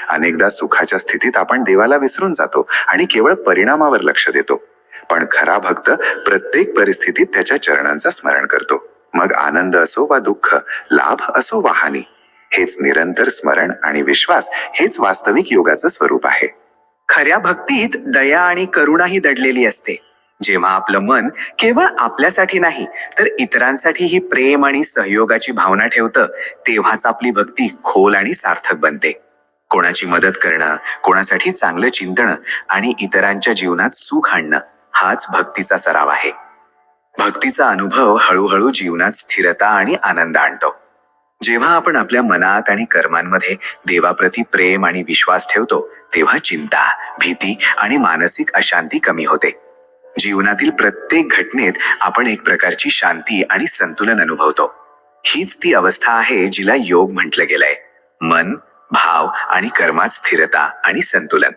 S2: अनेकदा सुखाच्या स्थितीत आपण देवाला विसरून जातो आणि केवळ परिणामावर लक्ष देतो.
S1: पण खरा भक्त प्रत्येक परिस्थितीत त्याच्या चरणांचा स्मरण करतो. मग आनंद असो वा दुःख, लाभ असो वा हानी, हेच निरंतर स्मरण आणि विश्वास हेच वास्तविक योगाचं स्वरूप आहे. खऱ्या भक्तीत दया आणि करुणाही दडलेली असते. जेव्हा आपलं मन केवळ आपल्यासाठी नाही तर इतरांसाठीही प्रेम आणि सहयोगाची भावना ठेवतं, तेव्हाच आपली भक्ती खोल आणि सार्थक बनते. कोणाची मदत करणं, कोणासाठी चांगलं चिंतन आणि इतरांच्या जीवनात सुख आणणं हाच भक्तीचा सराव आहे. भक्तीचा अनुभव हळूहळू जीवनात स्थिरता आणि आनंद आणतो. जेव्हा आपण आपल्या मनात आणि कर्मांमध्ये देवाप्रती प्रेम आणि विश्वास ठेवतो, तेव्हा चिंता, भीती आणि मानसिक अशांती कमी होते. जीवनातील प्रत्येक घटनेत आपण एक प्रकारची शांती आणि संतुलन अनुभवतो. हीच ती अवस्था आहे जिला योग म्हटलं गेलंय. मन, भाव आणि कर्मात स्थिरता आणि संतुलन.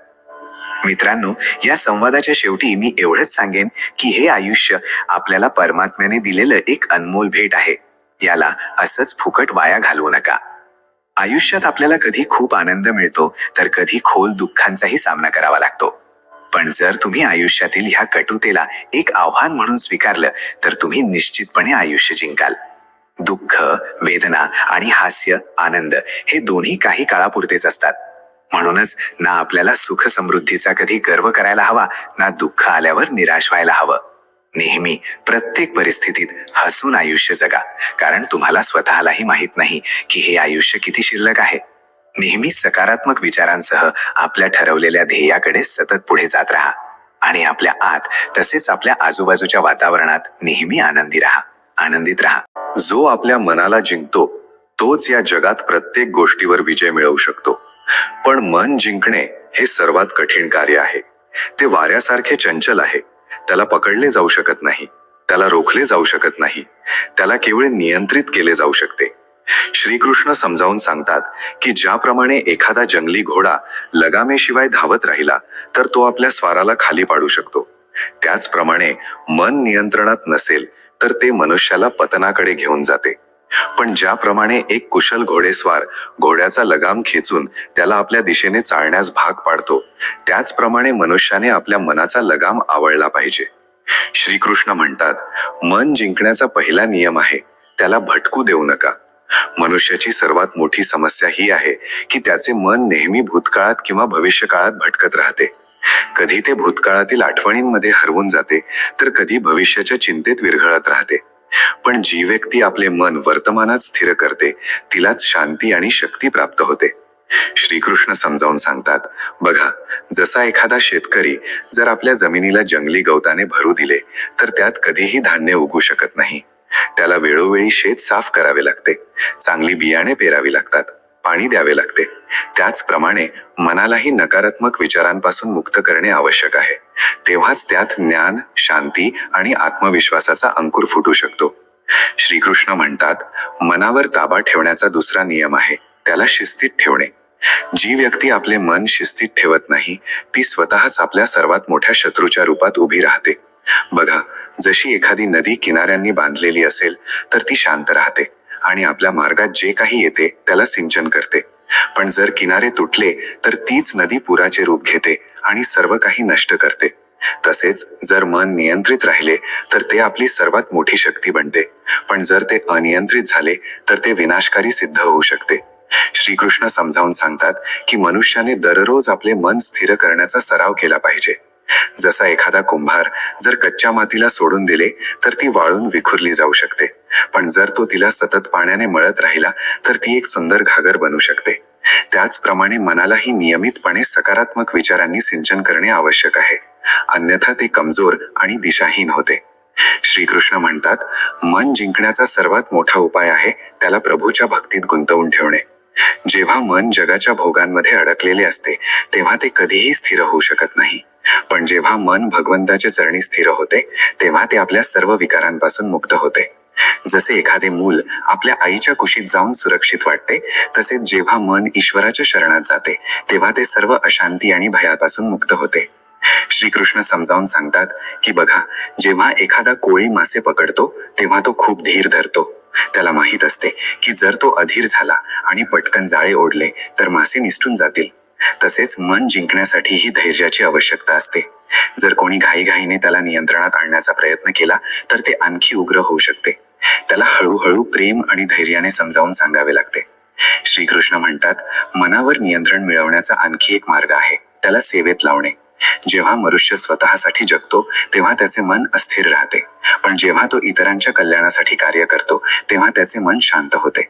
S1: मित्रांनो, या संवादाच्या शेवटी मी एवढंच सांगेन की हे आयुष्य आपल्याला परमात्म्याने दिलेलं एक अनमोल भेट आहे. याला असंच फुकट वाया घालवू नका. आयुष्यात आपल्याला कधी खूप आनंद मिळतो तर कधी खोल दुःखांचाही सामना करावा लागतो. पण जर तुम्ही आयुष्यातील ह्या कटुतेला एक आव्हान म्हणून स्वीकारलं तर तुम्ही निश्चितपणे आयुष्य जिंकाल. दुःख, वेदना आणि हास्य, आनंद हे दोन्ही काही काळापुरतेच असतात. म्हणूनच ना आपल्याला सुख समृद्धीचा कधी गर्व करायला हवा, ना दुःख आल्यावर निराश व्हायला हवं. नेहमी प्रत्येक परिस्थितीत हसून आयुष्य जगा, कारण तुम्हाला स्वतःलाही माहित नाही की हे आयुष्य किती शिल्लक आहे. नेहमी सकारात्मक विचारांसह आपल्या ठरवलेल्या ध्येयाकडे सतत पुढे जात राहा आणि आपल्या आत तसेच आपल्या आजूबाजूच्या वातावरणात नेहमी आनंदित राहा.
S2: जो आपल्या मनाला जिंकतो तोच या जगात प्रत्येक गोष्टीवर विजय मिळवू शकतो. पण मन जिंकणे हे सर्वात कठीण कार्य आहे. ते वाऱ्यासारखे चंचल आहे. त्याला पकडले जाऊ शकत नाही, त्याला रोखले जाऊ शकत नाही, त्याला केवळ नियंत्रित केले जाऊ शकते. श्रीकृष्ण समजावून सांगतात की ज्याप्रमाणे एखादा जंगली घोडा लगामेशिवाय धावत राहिला तर तो आपल्या स्वाराला खाली पाडू शकतो, त्याचप्रमाणे मन नियंत्रणात नसेल तर ते मनुष्याला पतनाकडे घेऊन जाते. पण ज्याप्रमाणे एक कुशल घोडेस्वार घोड्याचा लगाम खेचून त्याला आपल्या दिशेने चालण्यास भाग पाडतो, त्याचप्रमाणे मनुष्याने आपल्या मनाचा लगाम आवळला पाहिजे. श्रीकृष्ण म्हणतात, मन जिंकण्याचा पहिला नियम आहे, त्याला भटकू देऊ नका. मनुष्याची सर्वात मोठी समस्या ही आहे की त्याचे मन नेहमी भूतकाळात किंवा भविष्यकाळात भटकत राहते. कधी ते भूतकाळातील आठवणींमध्ये हरवून जाते तर कधी भविष्याच्या चिंतेत विरघळत राहते. पण जी व्यक्ती आपले मन वर्तमानात स्थिर करते तिलाच शांती आणि शक्ती प्राप्त होते. श्रीकृष्ण समजावून सांगतात, बघा, जसा एखादा शेतकरी जर आपल्या जमिनीला जंगली गवताने भरू दिले तर त्यात कधीही धान्य उगू शकत नाही. त्याला वेळोवेळी शेत साफ करावे लागते, चांगली बियाणे पेरावी लागतात, पाणी द्यावे लागते. त्याचप्रमाणे मनालाही नकारात्मक विचारांपासून मुक्त करणे आवश्यक आहे. तेव्हाच त्यात ज्ञान, शांती आणि आत्मविश्वासाचा अंकुर फुटू शकतो. श्रीकृष्ण म्हणतात, मनावर ताबा ठेवण्याचा दुसरा नियम आहे, त्याला शिस्तीत ठेवणे. जी व्यक्ती आपले मन शिस्तीत ठेवत नाही ती स्वतःच आपल्या सर्वात मोठ्या शत्रूच्या रूपात उभी राहते. बघा, जशी एखादी नदी किनाऱ्यांनी बांधलेली असेल तर ती शांत राहते आणि आपल्या मार्गात जे काही येते त्याला सिंचन करते. पण जर किनारे तुटले तर तीच नदी पुराचे रूप घेते आणि सर्व काही नष्ट करते. तसेच जर मन नियंत्रित राहिले तर ते आपली सर्वात मोठी शक्ती बनते. पण जर ते अनियंत्रित झाले तर ते विनाशकारी सिद्ध होऊ शकते. श्रीकृष्ण समजावून सांगतात की मनुष्याने दररोज आपले मन स्थिर करण्याचा सराव केला पाहिजे. जसा एखादा कुंभार जर कच्च्या मातीला सोडून दिले तर ती वाळून विखुरली जाऊ शकते, पण जर तो तिला सतत पाण्याने मळत राहिला तर ती एक सुंदर घागर बनू शकते. त्याचप्रमाणे मनालाही नियमितपणे सकारात्मक विचारांनी सिंचन करणे आवश्यक आहे, अन्यथा ते कमजोर आणि दिशाहीन होते. श्रीकृष्ण म्हणतात, मन जिंकण्याचा सर्वात मोठा उपाय आहे त्याला प्रभूच्या भक्तीत गुंतवून ठेवणे. जेव्हा मन जगाच्या भोगांमध्ये अडकलेले असते तेव्हा ते कधीही स्थिर होऊ शकत नाही. पण जेव्हा मन भगवंताच्या चरणी स्थिर होते तेव्हा ते आपल्या सर्व विकारांपासून मुक्त होते. जसे एखादे मूल आपल्या आईच्या कुशीत जाऊन सुरक्षित वाटते, तसेच जेव्हा मन ईश्वराच्या शरणात जाते तेव्हा ते सर्व अशांती आणि भयापासून मुक्त होते. श्रीकृष्ण समजावून सांगतात की बघा, जेव्हा एखादा कोळी मासे पकडतो तेव्हा तो खूप धीर धरतो. त्याला माहित असते की जर तो अधीर झाला आणि पटकन जाळे ओढले तर मासे निसटून जातील. तसेच मन जिंकण्यासाठी ही धैर्याची आवश्यकता असते.
S1: जर कोणी घाईघाईने त्याला नियंत्रणात आणण्याचा प्रयत्न केला तर ते आणखी उग्र होऊ शकते. त्याला हळूहळू प्रेम आणि धैर्याने समजावून सांगावे लागते. श्रीकृष्ण म्हणतात, मनावर नियंत्रण मिळवण्याचा आणखी एक मार्ग आहे, त्याला सेवेत लावणे. जेव्हा मनुष्य स्वतःसाठी जगतो तेव्हा त्याचे मन अस्थिर राहते, पण जेव्हा तो इतरांच्या कल्याणासाठी कार्य करतो तेव्हा त्याचे मन शांत होते.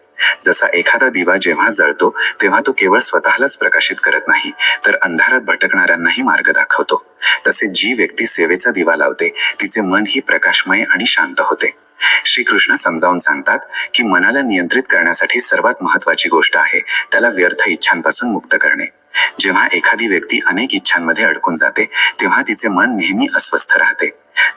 S1: जसा एखादा दिवा जेव्हा जळतो तेव्हा तो केवळ स्वतःलाच प्रकाशित करत नाही तर अंधारात भटकणाऱ्यांनाही मार्ग दाखवतो. तसे जी व्यक्ती सेवेचा दिवा लावते तिचे मन ही प्रकाशमय आणि शांत होते. श्रीकृष्ण समजावून सांगतात की मनाला नियंत्रित करण्यासाठी सर्वात महत्वाची गोष्ट आहे त्याला व्यर्थ इच्छांपासून मुक्त करणे. जेव्हा एखादी व्यक्ती अनेक इच्छांमध्ये अडकून जाते तेव्हा तिचे मन नेहमी अस्वस्थ राहते.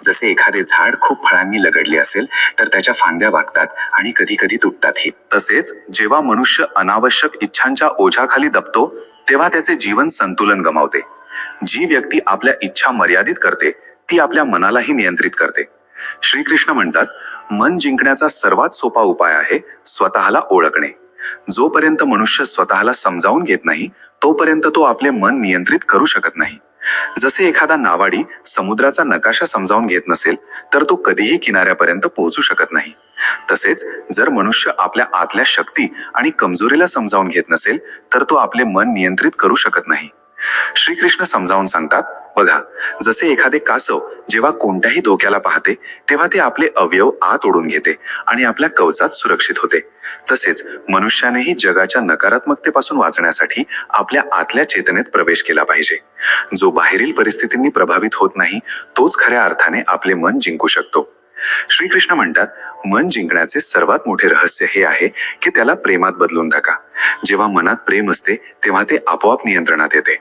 S1: जसे एखादे झाड खूप फळांनी लगडले असेल तर त्याच्या फांद्या वागतात आणि कधी कधी तुटतातही.
S2: तसेच जेव्हा मनुष्य अनावश्यक इच्छांच्या ओझ्याखाली दबतो तेव्हा त्याचे जीवन संतुलन गमावते. जी व्यक्ती आपल्या इच्छा मर्यादित करते ती आपल्या मनालाही नियंत्रित करते. श्रीकृष्ण म्हणतात, मन जिंकण्याचा सर्वात सोपा उपाय आहे स्वतःला ओळखणे. जोपर्यंत मनुष्य स्वतःला समजावून घेत नाही तोपर्यंत तो आपले मन नियंत्रित करू शकत नाही. जसे एखादा नावाडी समुद्राचा नकाशा समजावून घेत नसेल तर तो कधीही किनाऱ्यापर्यंत पोहोचू शकत नाही. तसेच जर मनुष्य आपल्या आतल्या शक्ती आणि कमजोरीला समजावून घेत नसेल तर तो आपले मन नियंत्रित करू शकत नाही. श्रीकृष्ण समजावून सांगतात, बघा, जसे एखादे कासव जेव्हा कोणत्याही धोक्याला पाहते तेव्हा ते आपले अवयव आत ओढून घेते आणि आपल्या कवचात सुरक्षित होते. तसेच मनुष्यानेही जगाच्या नकारात्मकतेपासून वाचण्यासाठी आपल्या आतल्या चेतनेत प्रवेश केला पाहिजे. जो बाहेरील परिस्थितींनी प्रभावित होत नाही तोच खऱ्या अर्थाने आपले मन जिंकू शकतो. श्रीकृष्ण म्हणतात, मन जिंकण्याचे सर्वात मोठे रहस्य हे आहे की त्याला प्रेमात बदलून टाका. जेव्हा मनात प्रेम असते तेव्हा ते आपोआप नियंत्रणात येते.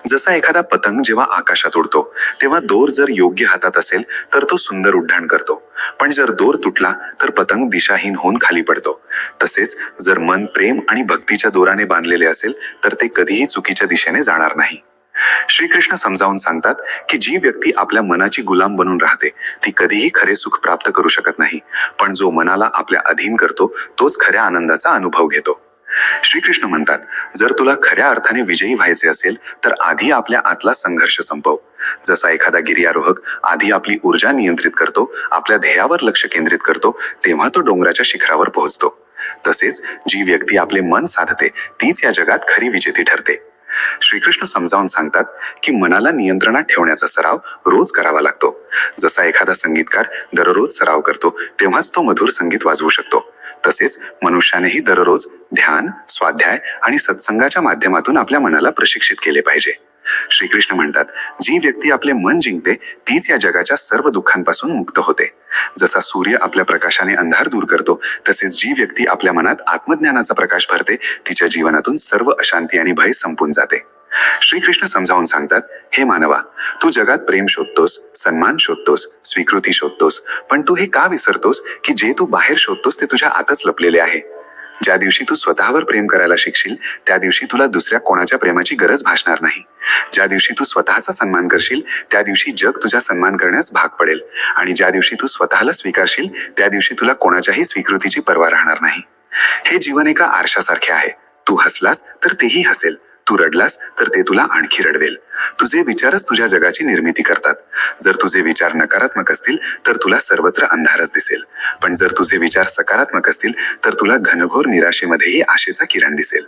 S2: जसा एखादा पतंग जेव्हा आकाशात उडतो तेव्हा दोर जर योग्य हातात असेल तर तो सुंदर उड्डाण करतो, पण जर दोर तुटला तर पतंग दिशाहीन होऊन खाली पडतो. तसेच जर मन प्रेम आणि भक्तीच्या दोराने बांधलेले असेल तर ते कधीही चुकीच्या दिशेने जाणार नाही. श्रीकृष्ण समजावून सांगतात की जी व्यक्ती आपल्या मनाची गुलाम बनून राहते ती कधीही खरे सुख प्राप्त करू शकत नाही, पण जो मनाला आपल्या अधीन करतो तोच खऱ्या आनंदाचा अनुभव घेतो. श्रीकृष्ण म्हणतात, जर तुला खऱ्या अर्थाने विजयी व्हायचे असेल तर आधी आपल्या आतला संघर्ष संपव. जसा एखादा गिर्यारोहक आधी आपली ऊर्जा नियंत्रित करतो, आपल्या ध्येयावर लक्ष केंद्रित करतो, तेव्हा तो डोंगराच्या शिखरावर पोहोचतो. तसेच जी व्यक्ती आपले मन साधते तीच या जगात खरी विजेती ठरते. श्रीकृष्ण समजावून सांगतात की मनाला नियंत्रणात ठेवण्याचा सराव रोज करावा लागतो. जसा एखादा संगीतकार दररोज सराव करतो तेव्हाच तो मधुर संगीत वाजवू शकतो, तसेच मनुष्यानेही दररोज ध्यान, स्वाध्याय आणि सत्संगाच्या माध्यमातून आपल्या मनाला प्रशिक्षित केले पाहिजे. श्रीकृष्ण म्हणतात, जी व्यक्ती आपले मन जिंकते तीच या जगाच्या सर्व दुःखांपासून मुक्त होते. जसा सूर्य आपल्या प्रकाशाने अंधार दूर करतो तसेच जी व्यक्ती आपल्या मनात आत्मज्ञानाचा प्रकाश भरते तिच्या जीवनातून सर्व अशांती आणि भय संपून जाते. श्रीकृष्ण समजावून सांगतात, हे मानवा, तू जगात प्रेम शोधतोस, सन्मान शोधतोस, स्वीकृती शोधतोस, पण तू हे का विसरतोस की जे तू बाहेर शोधतोस ते तुझ्या आतच लपलेले आहे. ज्या दिवशी तू स्वतःवर प्रेम करायला शिकशील त्या दिवशी तुला दुसऱ्या कोणाच्या प्रेमाची गरज भासणार नाही. ज्या दिवशी तू स्वतःचा सन्मान करशील त्या दिवशी जग तुझा सन्मान करण्यास भाग पडेल, आणि ज्या दिवशी तू स्वतःला स्वीकारशील त्या दिवशी तुला कोणाच्याही स्वीकृतीची पर्वा राहणार नाही. हे जीवन एका आरशासारखे आहे. तू हसलास तर तेही हसेल, तू रडलास तर ते तुला आणखी रडवेल. तुझे विचारच तुझ्या जगाची निर्मिती करतात. जर तुझे विचार नकारात्मक असतील तर तुला सर्वत्र अंधारच दिसेल, पण जर तुझे विचार सकारात्मक असतील तर तुला घनघोर निराशेमध्येही आशेचा किरण दिसेल.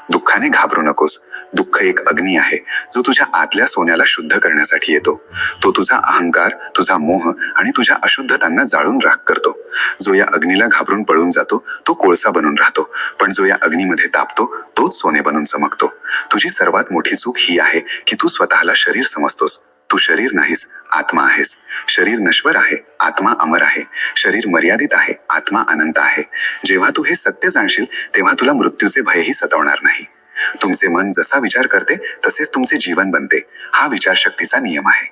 S2: दुःखाने घाबरू नकोस. दुःख एक अग्नी आहे जो तुझ्या आतल्या सोन्याला शुद्ध करण्यासाठी येतो. तो तुझा अहंकार, तुझा मोह आणि तुझ्या अशुद्धतांना जाळून राख करतो. जो या अग्नीला घाबरून पळून जातो तो कोळसा बनून राहतो, पण जो या अग्नीमध्ये तापतो तोच सोने बनून चमकतो. तुझी सर्वात मोठी चूक ही आहे की तू स्वतःला शरीर समजतोस. तू शरीर नाहीस, आत्मा आहेस. शरीर नश्वर आहे, आत्मा अमर आहे. शरीर मर्यादित आहे, आत्मा अनंत आहे. जेव्हा तू हे सत्य जाणशील तेव्हा तुला मृत्यूचे भयही सतावणार नाही. तुमचे मन जसा विचार करते तसेच तुमचे जीवन बनते. हा विचारशक्तीचा नियम आहे.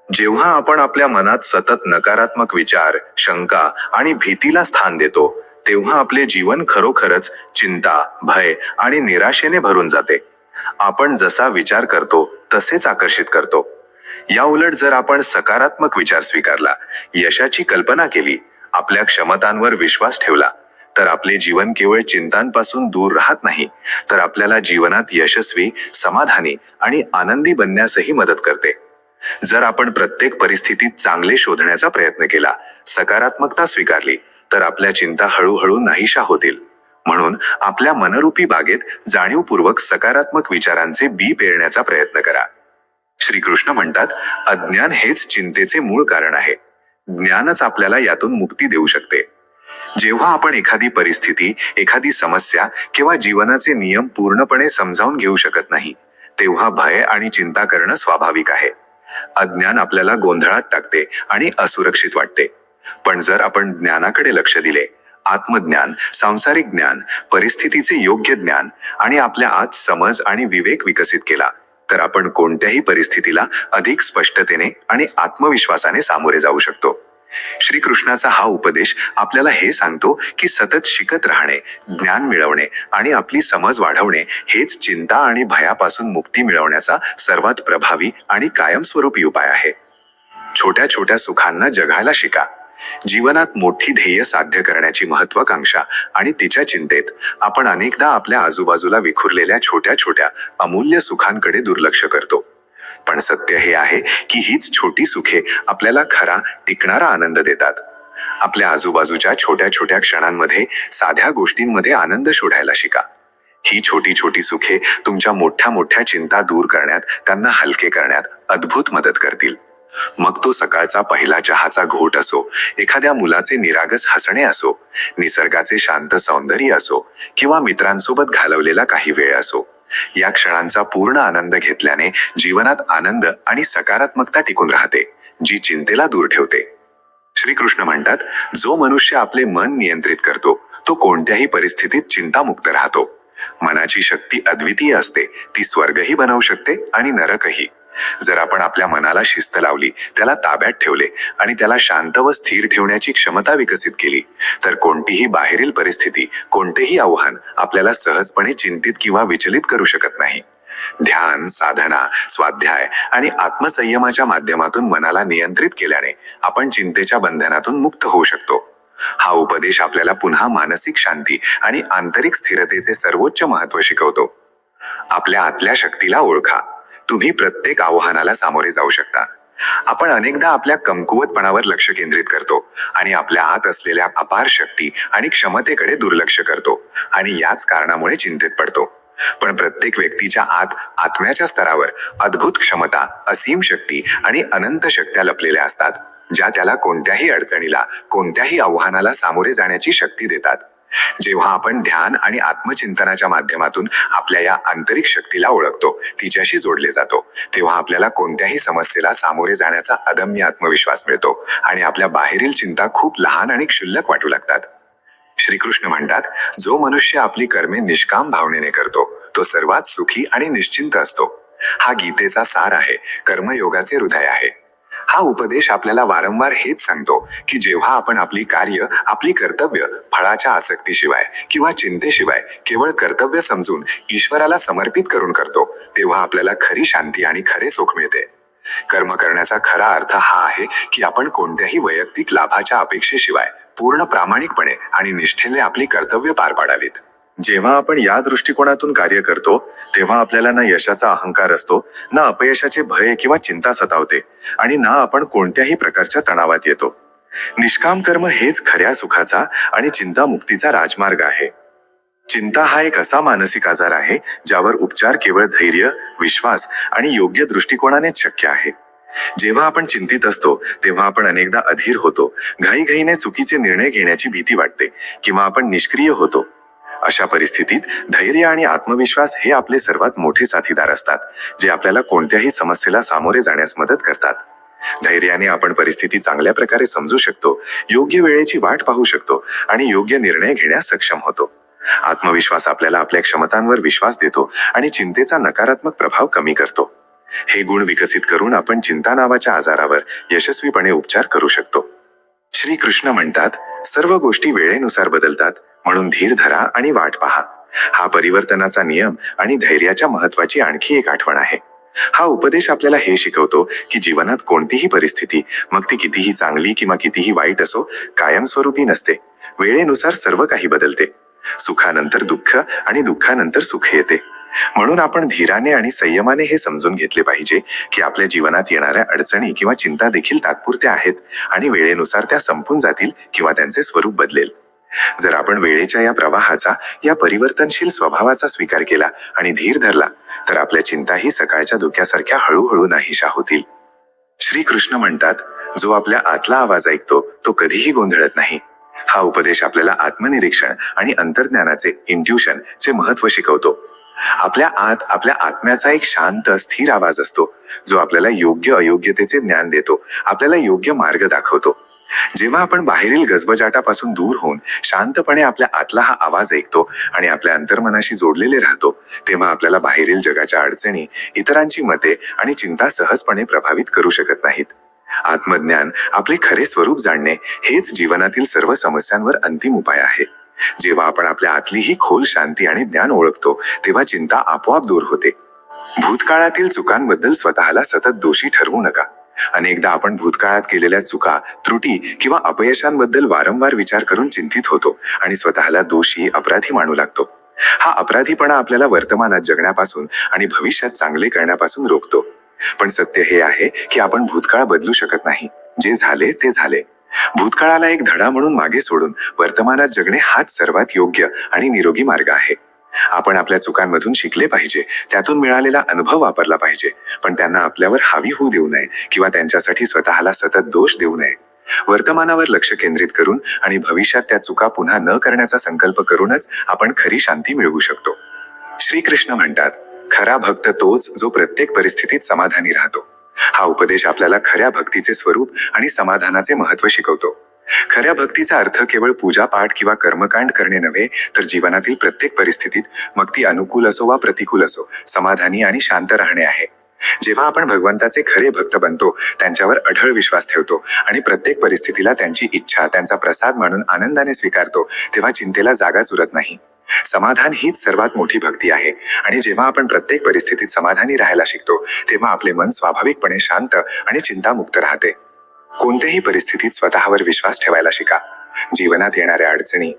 S2: जेव्हा आपण आपल्या मनात सतत नकारात्मक विचार, शंका आणि भीतीला स्थान देतो तेव्हा आपले जीवन खरोखरच चिंता, भय आणि निराशेने भरून जाते. आपण जसा विचार करतो तसेच आकर्षित करतो. या उलट जर आपण सकारात्मक विचार स्वीकारला, यशाची कल्पना केली, आपल्या क्षमतांवर विश्वास ठेवला तर आपले जीवन केवळ चिंतांपासून दूर राहत नाही तर आपल्याला जीवनात यशस्वी, समाधानी आणि आनंदी बनण्यासही मदत करते.
S1: जर आपण प्रत्येक परिस्थितीत चांगले शोधण्याचा प्रयत्न केला, सकारात्मकता स्वीकारली, तर आपल्या चिंता हळूहळू नाहीशा होतील. म्हणून आपल्या मनरूपी बागेत जाणीवपूर्वक सकारात्मक विचारांचे बी पेरण्याचा प्रयत्न करा. श्रीकृष्ण म्हणतात, अज्ञान हेच चिंतेचे मूळ कारण आहे. ज्ञानच आपल्याला यातून मुक्ती देऊ शकते. जेव्हा आपण एखादी परिस्थिती, एखादी समस्या किंवा जीवनाचे नियम पूर्णपणे समजावून घेऊ शकत नाही, तेव्हा भय आणि चिंता करणं स्वाभाविक आहे. अज्ञान आपल्याला गोंधळात टाकते आणि असुरक्षित वाटते. पण जर आपण ज्ञानाकडे लक्ष दिले, आत्मज्ञान, सांसारिक ज्ञान, परिस्थितीचे योग्य ज्ञान आणि आपल्या आत समज आणि विवेक विकसित केला, तर आपण कोणत्याही परिस्थितीला अधिक स्पष्टतेने आणि आत्मविश्वासाने सामोरे जाऊ शकतो. श्रीकृष्णाचा हा उपदेश आपल्याला हे सांगतो की सतत शिकत राहणे, ज्ञान मिळवणे आणि आपली समज वाढवणे हेच चिंता आणि भयापासून मुक्ती मिळवण्याचा सर्वात प्रभावी आणि कायमस्वरूपी उपाय आहे. छोट्या छोट्या सुखांना जगायला शिका. जीवनात मोठी ध्येय साध्य करण्याची महत्वाकांक्षा आणि तिच्या चिंतेत आपण अनेकदा आपल्या आजूबाजूला विखुरलेल्या छोट्या छोट्या अमूल्य सुखांकडे दुर्लक्ष करतो. पण सत्य हे आहे की हीच छोटी सुखे आपल्याला खरा टिकणारा आनंद देतात. आपल्या आजूबाजूच्या छोट्या छोट्या क्षणांमध्ये, साध्या गोष्टींमध्ये आनंद शोधायला शिका. ही छोटी छोटी सुखे तुमच्या मोठ्या मोठ्या चिंता दूर करण्यात, त्यांना हलके करण्यात अद्भुत मदत करतील. मग तो सकाळचा पहिला चहाचा घोट असो, एखाद्या मुलाचे निरागस हसणे असो, निसर्गाचे शांत सौंदर्य असो किंवा मित्रांसोबत घालवलेला काही वेळ असो, या क्षणांचा पूर्ण आनंद घेतल्याने जीवनात आनंद आणि सकारात्मकता टिकून राहते, जी चिंतेला दूर ठेवते. श्रीकृष्ण म्हणतात, जो मनुष्य आपले मन नियंत्रित करतो, तो कोणत्याही परिस्थितीत चिंतामुक्त राहतो. मनाची शक्ती अद्वितीय असते. ती स्वर्गही बनवू शकते आणि नरकही. जर आपण आपल्या मनाला शिस्त लावली, त्याला ताब्यात ठेवले आणि त्याला शांत व स्थिर ठेवण्याची क्षमता विकसित केली, तर कोणतीही बाहेरील परिस्थिती, कोणतेही आव्हान आपल्याला सहजपणे चिंतित किंवा विचलित करू शकत नाही. ध्यान, साधना, स्वाध्याय आणि आत्मसंयमाच्या माध्यमातून मनाला नियंत्रित केल्याने आपण चिंतेच्या बंधनातून मुक्त होऊ शकतो. हा उपदेश आपल्याला पुन्हा मानसिक शांती आणि आंतरिक स्थिरतेचे सर्वोच्च महत्त्व शिकवतो. आपल्या आतल्या शक्तीला ओळखा. तुम्ही प्रत्येक आव्हानाला सामोरे जाऊ शकता. आपण अनेकदा आपल्या कमकुवतपणावर लक्ष केंद्रित करतो आणि आपल्या आत असलेल्या अपार शक्ती आणि क्षमतेकडे दुर्लक्ष करतो आणि याच कारणामुळे चिंतेत पडतो. पण प्रत्येक व्यक्तीच्या आत, आत्म्याच्या स्तरावर अद्भुत क्षमता, असीम शक्ती आणि अनंत शक्त्या लपलेल्या असतात, ज्या त्याला कोणत्याही अडचणीला, कोणत्याही आव्हानाला सामोरे जाण्याची शक्ती देतात. जेव्हा आपण ध्यान आणि आत्मचिंतनाच्या माध्यमातून आपल्या या आंतरिक शक्तीला ओळखतो, तिच्याशी जोडले जातो, तेव्हा आपल्याला कोणत्याही समस्येला सामोरे जाण्याचा अदम्य आत्मविश्वास मिळतो आणि आपल्या बाहेरील चिंता खूप लहान आणि क्षुल्लक वाटू लागतात. श्रीकृष्ण म्हणतात, जो मनुष्य आपली कर्मे निष्काम भावनेने करतो, तो सर्वात सुखी आणि निश्चिंत असतो. हा गीतेचा सार आहे, कर्मयोगाचे हृदय आहे. हा उपदेश आपल्याला वारंवार हेच सांगतो की जेव्हा आपण आपली कार्य, आपली कर्तव्य फळाच्या आसक्तीशिवाय किंवा चिंतेशिवाय केवळ कर्तव्य समजून ईश्वराला समर्पित करून करतो, तेव्हा आपल्याला खरी शांती आणि खरे सुख मिळते. कर्म करण्याचा खरा अर्थ हा आहे की आपण कोणत्याही वैयक्तिक लाभाच्या अपेक्षेशिवाय पूर्ण प्रामाणिकपणे आणि निष्ठेने आपली कर्तव्य पार पाडावीत. जेव्हा आपण या दृष्टिकोनातून कार्य करतो, तेव्हा आपल्याला ना यशाचा अहंकार असतो, ना अपयशाचे भय किंवा चिंता सतावते आणि ना आपण कोणत्याही प्रकारच्या तणावात येतो. निष्काम कर्म हेच खऱ्या सुखाचा आणि चिंतामुक्तीचा राजमार्ग आहे. चिंता हा एक असा मानसिक आजार आहे ज्यावर उपचार केवळ धैर्य, विश्वास आणि योग्य दृष्टिकोनाने शक्य आहे. जेव्हा आपण चिंतित असतो, तेव्हा आपण अनेकदा अधीर होतो, घाईघाईने चुकीचे निर्णय घेण्याची भीती वाटते किंवा आपण निष्क्रिय होतो. अशा परिस्थितीत धैर्य आणि आत्मविश्वास हे आपले सर्वात मोठे साथीदार असतात, जे आपल्याला कोणत्याही समस्येला सामोरे जाण्यास मदत करतात. धैर्याने आपण परिस्थिती चांगल्या प्रकारे समजू शकतो, योग्य वेळेची वाट पाहू शकतो आणि योग्य निर्णय घेण्यास सक्षम होतो. आत्मविश्वास आपल्याला आपल्या क्षमतांवर विश्वास देतो आणि चिंतेचा नकारात्मक प्रभाव कमी करतो. हे गुण विकसित करून आपण चिंता नावाच्या आजारावर यशस्वीपणे उपचार करू शकतो. श्रीकृष्ण म्हणतात, सर्व गोष्टी वेळेनुसार बदलतात, म्हणून धीर धरा आणि वाट पहा. हा परिवर्तनाचा नियम आणि धैर्याच्या महत्वाची आणखी एक आठवण आहे. हा उपदेश आपल्याला हे शिकवतो की जीवनात कोणतीही परिस्थिती, मग ती कितीही चांगली किंवा कितीही वाईट असो, कायमस्वरूपी नसते. वेळेनुसार सर्व काही बदलते. सुखानंतर दुःख आणि दुःखानंतर सुख येते.
S2: म्हणून आपण धीराने आणि संयमाने हे समजून घेतले पाहिजे की आपल्या जीवनात येणाऱ्या अडचणी किंवा चिंता देखील तात्पुरत्या आहेत आणि वेळेनुसार त्या संपून जातील किंवा त्यांचे स्वरूप बदलेल. जर आपण वेळेच्या या प्रवाहाचा, या परिवर्तनशील स्वभावाचा स्वीकार केला आणि धीर धरला तर आपल्या चिंताही सकाळच्या धुक्यासारख्या हळूहळू नाहीशा होतील. श्रीकृष्ण म्हणतात, जो आपल्या आतला आवाज ऐकतो तो कधीही गोंधळत नाही. हा उपदेश आपल्याला आत्मनिरीक्षण आणि अंतर्ज्ञानाचे, इंट्युशन चे महत्त्व शिकवतो. आपल्या आत आपल्या आत्म्याचा एक शांत स्थिर आवाज असतो जो आपल्याला योग्य अयोग्यतेचे ज्ञान देतो, आपल्याला योग्य मार्ग दाखवतो. जेव्हा आपण बाहेरील गजबजाटापासून दूर होऊन शांतपणे आपल्या आतला हा आवाज ऐकतो आणि आपल्या अंतर्मनाशी जोडलेले राहतो, तेव्हा आपल्याला बाहेरील जगाच्या अडचणी, इतरांची मते आणि चिंता सहजपणे प्रभावित करू शकत नाहीत. आत्मज्ञान, आपले खरे स्वरूप जाणणे हेच जीवनातील सर्व समस्यांवर अंतिम उपाय आहे. जेव्हा आपण आपल्या आतली ही खोल शांती आणि ज्ञान ओळखतो तेव्हा चिंता आपोआप दूर होते. भूतकाळातील चुकांबद्दल स्वतःला सतत दोषी ठरवू नका. अनेकदा आपण भूतकाळात केलेल्या चुका, त्रुटी किंवा अपयशांबद्दल वारंवार विचार करून चिंतित होतो आणि स्वतःला दोषी, अपराधी मानू लागतो. हा अपराधीपणा आपल्याला वर्तमानात जगण्यापासून आणि भविष्यात चांगले करण्यापासून रोखतो. पण सत्य हे आहे की आपण भूतकाळ बदलू शकत नाही. जे झाले ते झाले. भूतकाळाला एक धडा म्हणून मागे सोडून वर्तमानात जगणे हाच सर्वात योग्य आणि निरोगी मार्ग आहे. आपण आपल्या चुकांमधून शिकले पाहिजे, त्यातून मिळालेला अनुभव वापरला पाहिजे, पण त्यांना आपल्यावर हावी होऊ देऊ नये किंवा त्यांच्यासाठी स्वतःला सतत दोष देऊ नये. वर्तमानावर लक्ष केंद्रित करून आणि भविष्यात त्या चुका पुन्हा न करण्याचा संकल्प करूनच आपण खरी शांती मिळवू शकतो. श्रीकृष्ण म्हणतात, खरा भक्त तोच जो प्रत्येक परिस्थितीत समाधानी राहतो. हा उपदेश आपल्याला खऱ्या भक्तीचे स्वरूप आणि समाधानाचे महत्त्व शिकवतो. खऱ्या भक्तीचा अर्थ केवळ पूजा पाठ किंवा कर्मकांड करणे नव्हे, तर जीवनातील प्रत्येक परिस्थितीत, मग ती अनुकूल असो वा प्रतिकूल असो, समाधानी आणि शांत राहणे आहे. जेव्हा आपण भगवंताचे खरे भक्त बनतो, त्यांच्यावर अढळ विश्वास ठेवतो आणि प्रत्येक परिस्थितीला त्यांची इच्छा, त्यांचा प्रसाद मानून आनंदाने स्वीकारतो, तेव्हा चिंतेला जागाच उरत नाही. समाधान हीच सर्वात मोठी भक्ती आहे आणि जेव्हा आपण प्रत्येक परिस्थितीत समाधानी राहायला शिकतो तेव्हा आपले मन स्वाभाविकपणे शांत आणि चिंतामुक्त राहते. कोणत्याही परिस्थितीत स्वतःवर विश्वास ठेवायला शिका. जीवनात येणाऱ्या अडचणी,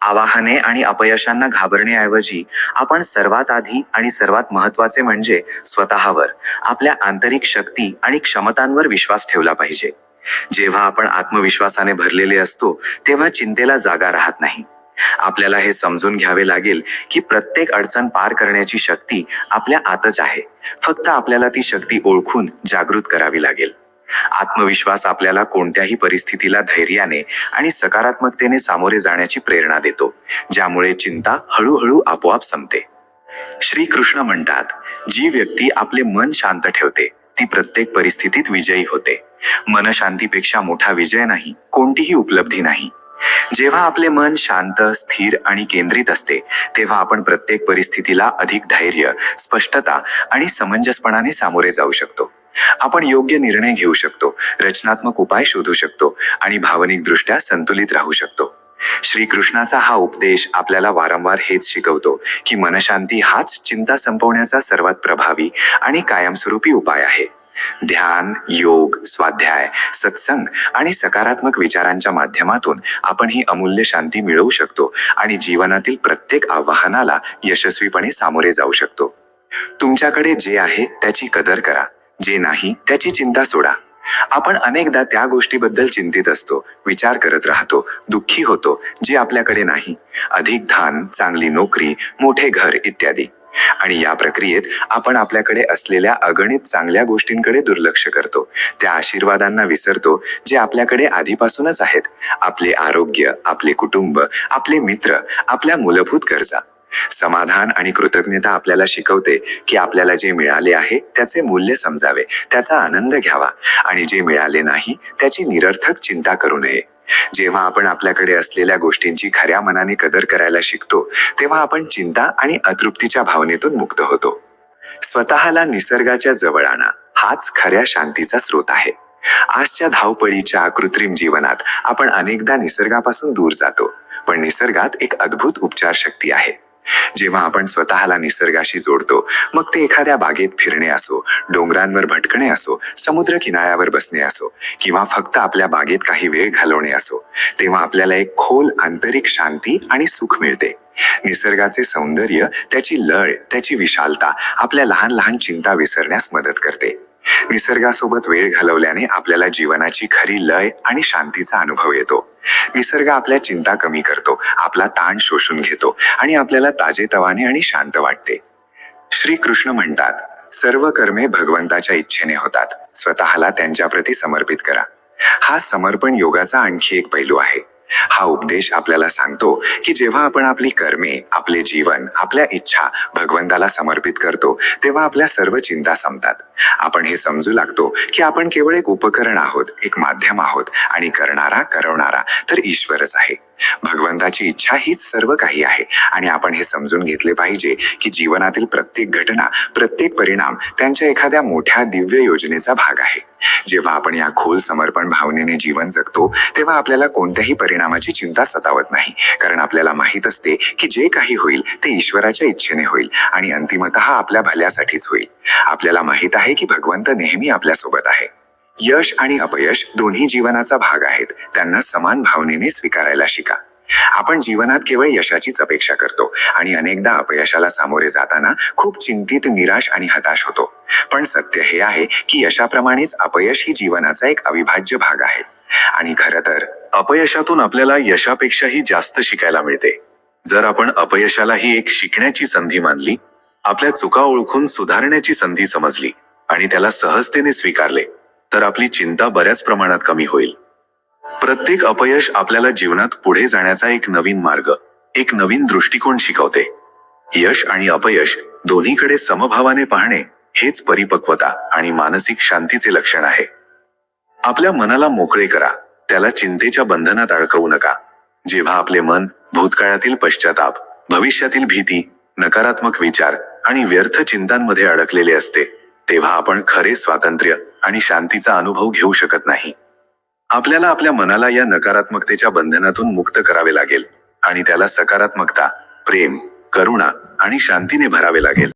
S1: आवाहने आणि अपयशांना घाबरण्याऐवजी आपण सर्वात आधी आणि सर्वात महत्त्वाचे म्हणजे स्वतःवर, आपल्या आंतरिक शक्ती आणि क्षमतांवर विश्वास ठेवला पाहिजे. जेव्हा आपण आत्मविश्वासाने भरलेले असतो तेव्हा चिंतेला जागा राहत नाही. आपल्याला हे समजून घ्यावे लागेल की प्रत्येक अडचण पार करण्याची शक्ती आपल्या आतच आहे. फक्त आपल्याला ती शक्ती ओळखून जागृत करावी लागेल. आत्मविश्वास आपल्याला कोणत्याही परिस्थितीला धैर्याने आणि सकारात्मकतेने सामोरे जाण्याची प्रेरणा देतो, ज्यामुळे चिंता हळूहळू आपोआप संपते. श्रीकृष्ण म्हणतात, जी व्यक्ती आपले मन शांत ठेवते ती प्रत्येक परिस्थितीत विजयी होते. मनशांतीपेक्षा मोठा विजय नाही, कोणतीही उपलब्धी नाही. जेव्हा आपले मन शांत, स्थिर आणि केंद्रित असते तेव्हा आपण प्रत्येक परिस्थितीला अधिक धैर्य, स्पष्टता आणि समंजसपणाने सामोरे जाऊ शकतो. आपण योग्य निर्णय घेऊ शकतो, रचनात्मक उपाय शोधू शकतो आणि भावनिकदृष्ट्या संतुलित राहू शकतो. श्रीकृष्णाचा हा उपदेश आपल्याला वारंवार हेच शिकवतो की मनशांती हाच चिंता संपवण्याचा सर्वात प्रभावी आणि कायमस्वरूपी उपाय आहे. ध्यान, योग, स्वाध्याय, सत्संग आणि सकारात्मक विचारांच्या माध्यमातून आपण ही अमूल्य शांती मिळवू शकतो आणि जीवनातील प्रत्येक आव्हानाला यशस्वीपणे सामोरे जाऊ शकतो. तुमच्याकडे जे आहे त्याची कदर करा, जे नाही त्याची चिंता सोडा. आपण अनेकदा त्या गोष्टीबद्दल चिंतित असतो, विचार करत राहतो, दुःखी होतो जे आपल्याकडे नाही. अधिक धन, चांगली नोकरी, मोठे घर इत्यादी. आणि या प्रक्रियेत आपण आपल्याकडे असलेल्या अगणित चांगल्या गोष्टींकडे दुर्लक्ष करतो. त्या आशीर्वादांना विसरतो जे आपल्याकडे आधीपासूनच आहेत. आपले आरोग्य, आपले कुटुंब, आपले मित्र, आपल्या मूलभूत गरजा. समाधान आणि कृतज्ञता आपल्याला शिकवते की आपल्याला जे मिळाले आहे त्याचे मूल्य समजावे, त्याचा आनंद घ्यावा आणि जे मिळाले नाही त्याची निरर्थक चिंता करू नये. जेव्हा आपण आपल्याकडे असलेल्या गोष्टींची खऱ्या मनाने कदर करायला शिकतो तेव्हा आपण चिंता आणि अतृप्तीच्या भावनेतून मुक्त होतो. स्वतःला निसर्गाच्या जवळ आणा, हाच खऱ्या शांतीचा स्रोत आहे. आजच्या धावपळीच्या कृत्रिम जीवनात आपण अनेकदा निसर्गापासून दूर जातो, पण निसर्गात एक अद्भुत उपचार शक्ती आहे. जेव्हा आपण स्वतःला निसर्गाशी जोडतो, मग ते एखाद्या बागेत फिरणे असो, डोंगरांवर भटकणे असो, समुद्र किनाऱ्यावर बसणे असो, किंवा फक्त आपल्या बागेत काही वेळ घालवणे असो, तेव्हा आपल्याला एक खोल आंतरिक शांती आणि सुख मिळते. निसर्गाचे सौंदर्य, त्याची लय, त्याची विशालता आपल्या लहान लहान चिंता विसरण्यास मदत करते. निसर्गासोबत वेळ घालवल्याने आपल्याला जीवनाची खरी लय आणि शांतीचा अनुभव येतो. निसर्ग आपल्या चिंता कमी करतो, आपला ताण शोषून घेतो आणि आपल्याला ताजेतवाने आणि शांत वाटते. श्री कृष्ण म्हणतात, सर्व कर्मे भगवंताच्या इच्छेने होतात, स्वतःला त्यांच्याप्रती समर्पित करा. हा समर्पण योगाचा आणखी एक पैलू आहे. हा उपदेश आपल्याला सांगतो की जेव्हा आपण आपली कर्मे, आपले जीवन, आपल्या इच्छा भगवंताला समर्पित करतो, तेव्हा आपल्या सर्व चिंता संपतात. आपण हे समजू लागतो की आपण केवळ एक उपकरण आहोत, एक माध्यम आहोत, आणि करवणारा तर ईश्वरच आहे. भगवंताची इच्छा हीच सर्व काही आहे, आणि आपण हे समजून घेतले पाहिजे की जीवनातील प्रत्येक घटना, प्रत्येक परिणाम त्यांच्या एखाद्या मोठ्या दिव्य योजनेचा भाग आहे. जेव्हा आपण या खोल समर्पण भावनेने जीवन जगतो, तेव्हा आपल्याला कोणत्याही परिणामाची चिंता सतावत नाही, कारण आपल्याला माहीत असते की जे काही होईल ते ईश्वराच्या इच्छेने होईल आणि अंतिमतः आपल्या भल्यासाठीच होईल. आपल्याला माहीत आहे की भगवंत नेहमी आपल्यासोबत आहे. यश आणि अपयश दोन्ही जीवनाचा भाग आहेत, त्यांना समान भावनेने स्वीकारायला शिका. आपण जीवनात केवळ यशाचीच अपेक्षा करतो आणि अनेकदा अपयशाला सामोरे जाताना खूप चिंतित, निराश आणि हताश होतो. पण सत्य हे आहे की यशाप्रमाणेच अपयश ही जीवनाचा एक अविभाज्य भाग आहे. आणि खरं तर
S2: अपयशातून आपल्याला यशापेक्षाही जास्त शिकायला मिळते. जर आपण अपयशालाही एक शिकण्याची संधी मानली, आपल्या चुका ओळखून सुधारण्याची संधी समजली आणि त्याला सहजतेने स्वीकारले, तर आपली चिंता बऱ्याच प्रमाणात कमी होईल. प्रत्येक अपयश आपल्याला जीवनात पुढे जाण्याचा एक नवीन मार्ग, एक नवीन दृष्टिकोन शिकवते. यश आणि अपयश दोन्हीकडे समभावाने पाहणे हेच परिपक्वता आणि मानसिक शांतीचे लक्षण आहे. आपल्या मनाला मोकळे करा, त्याला चिंतेच्या बंधनात अडकवू नका. जेव्हा आपले मन भूतकाळातील पश्चाताप, भविष्यातील भीती, नकारात्मक विचार आणि व्यर्थ चिंतांमध्ये अडकलेले असते, तेव्हा आपण खरे स्वातंत्र्य आणि शांतीचा अनुभव घेऊ शकत नाही. आपल्याला आपल्या मनाला या नकारात्मकतेच्या बंधनातून मुक्त करावे लागेल आणि त्याला सकारात्मकता, प्रेम, करुणा आणि शांतीने भरावे लागेल.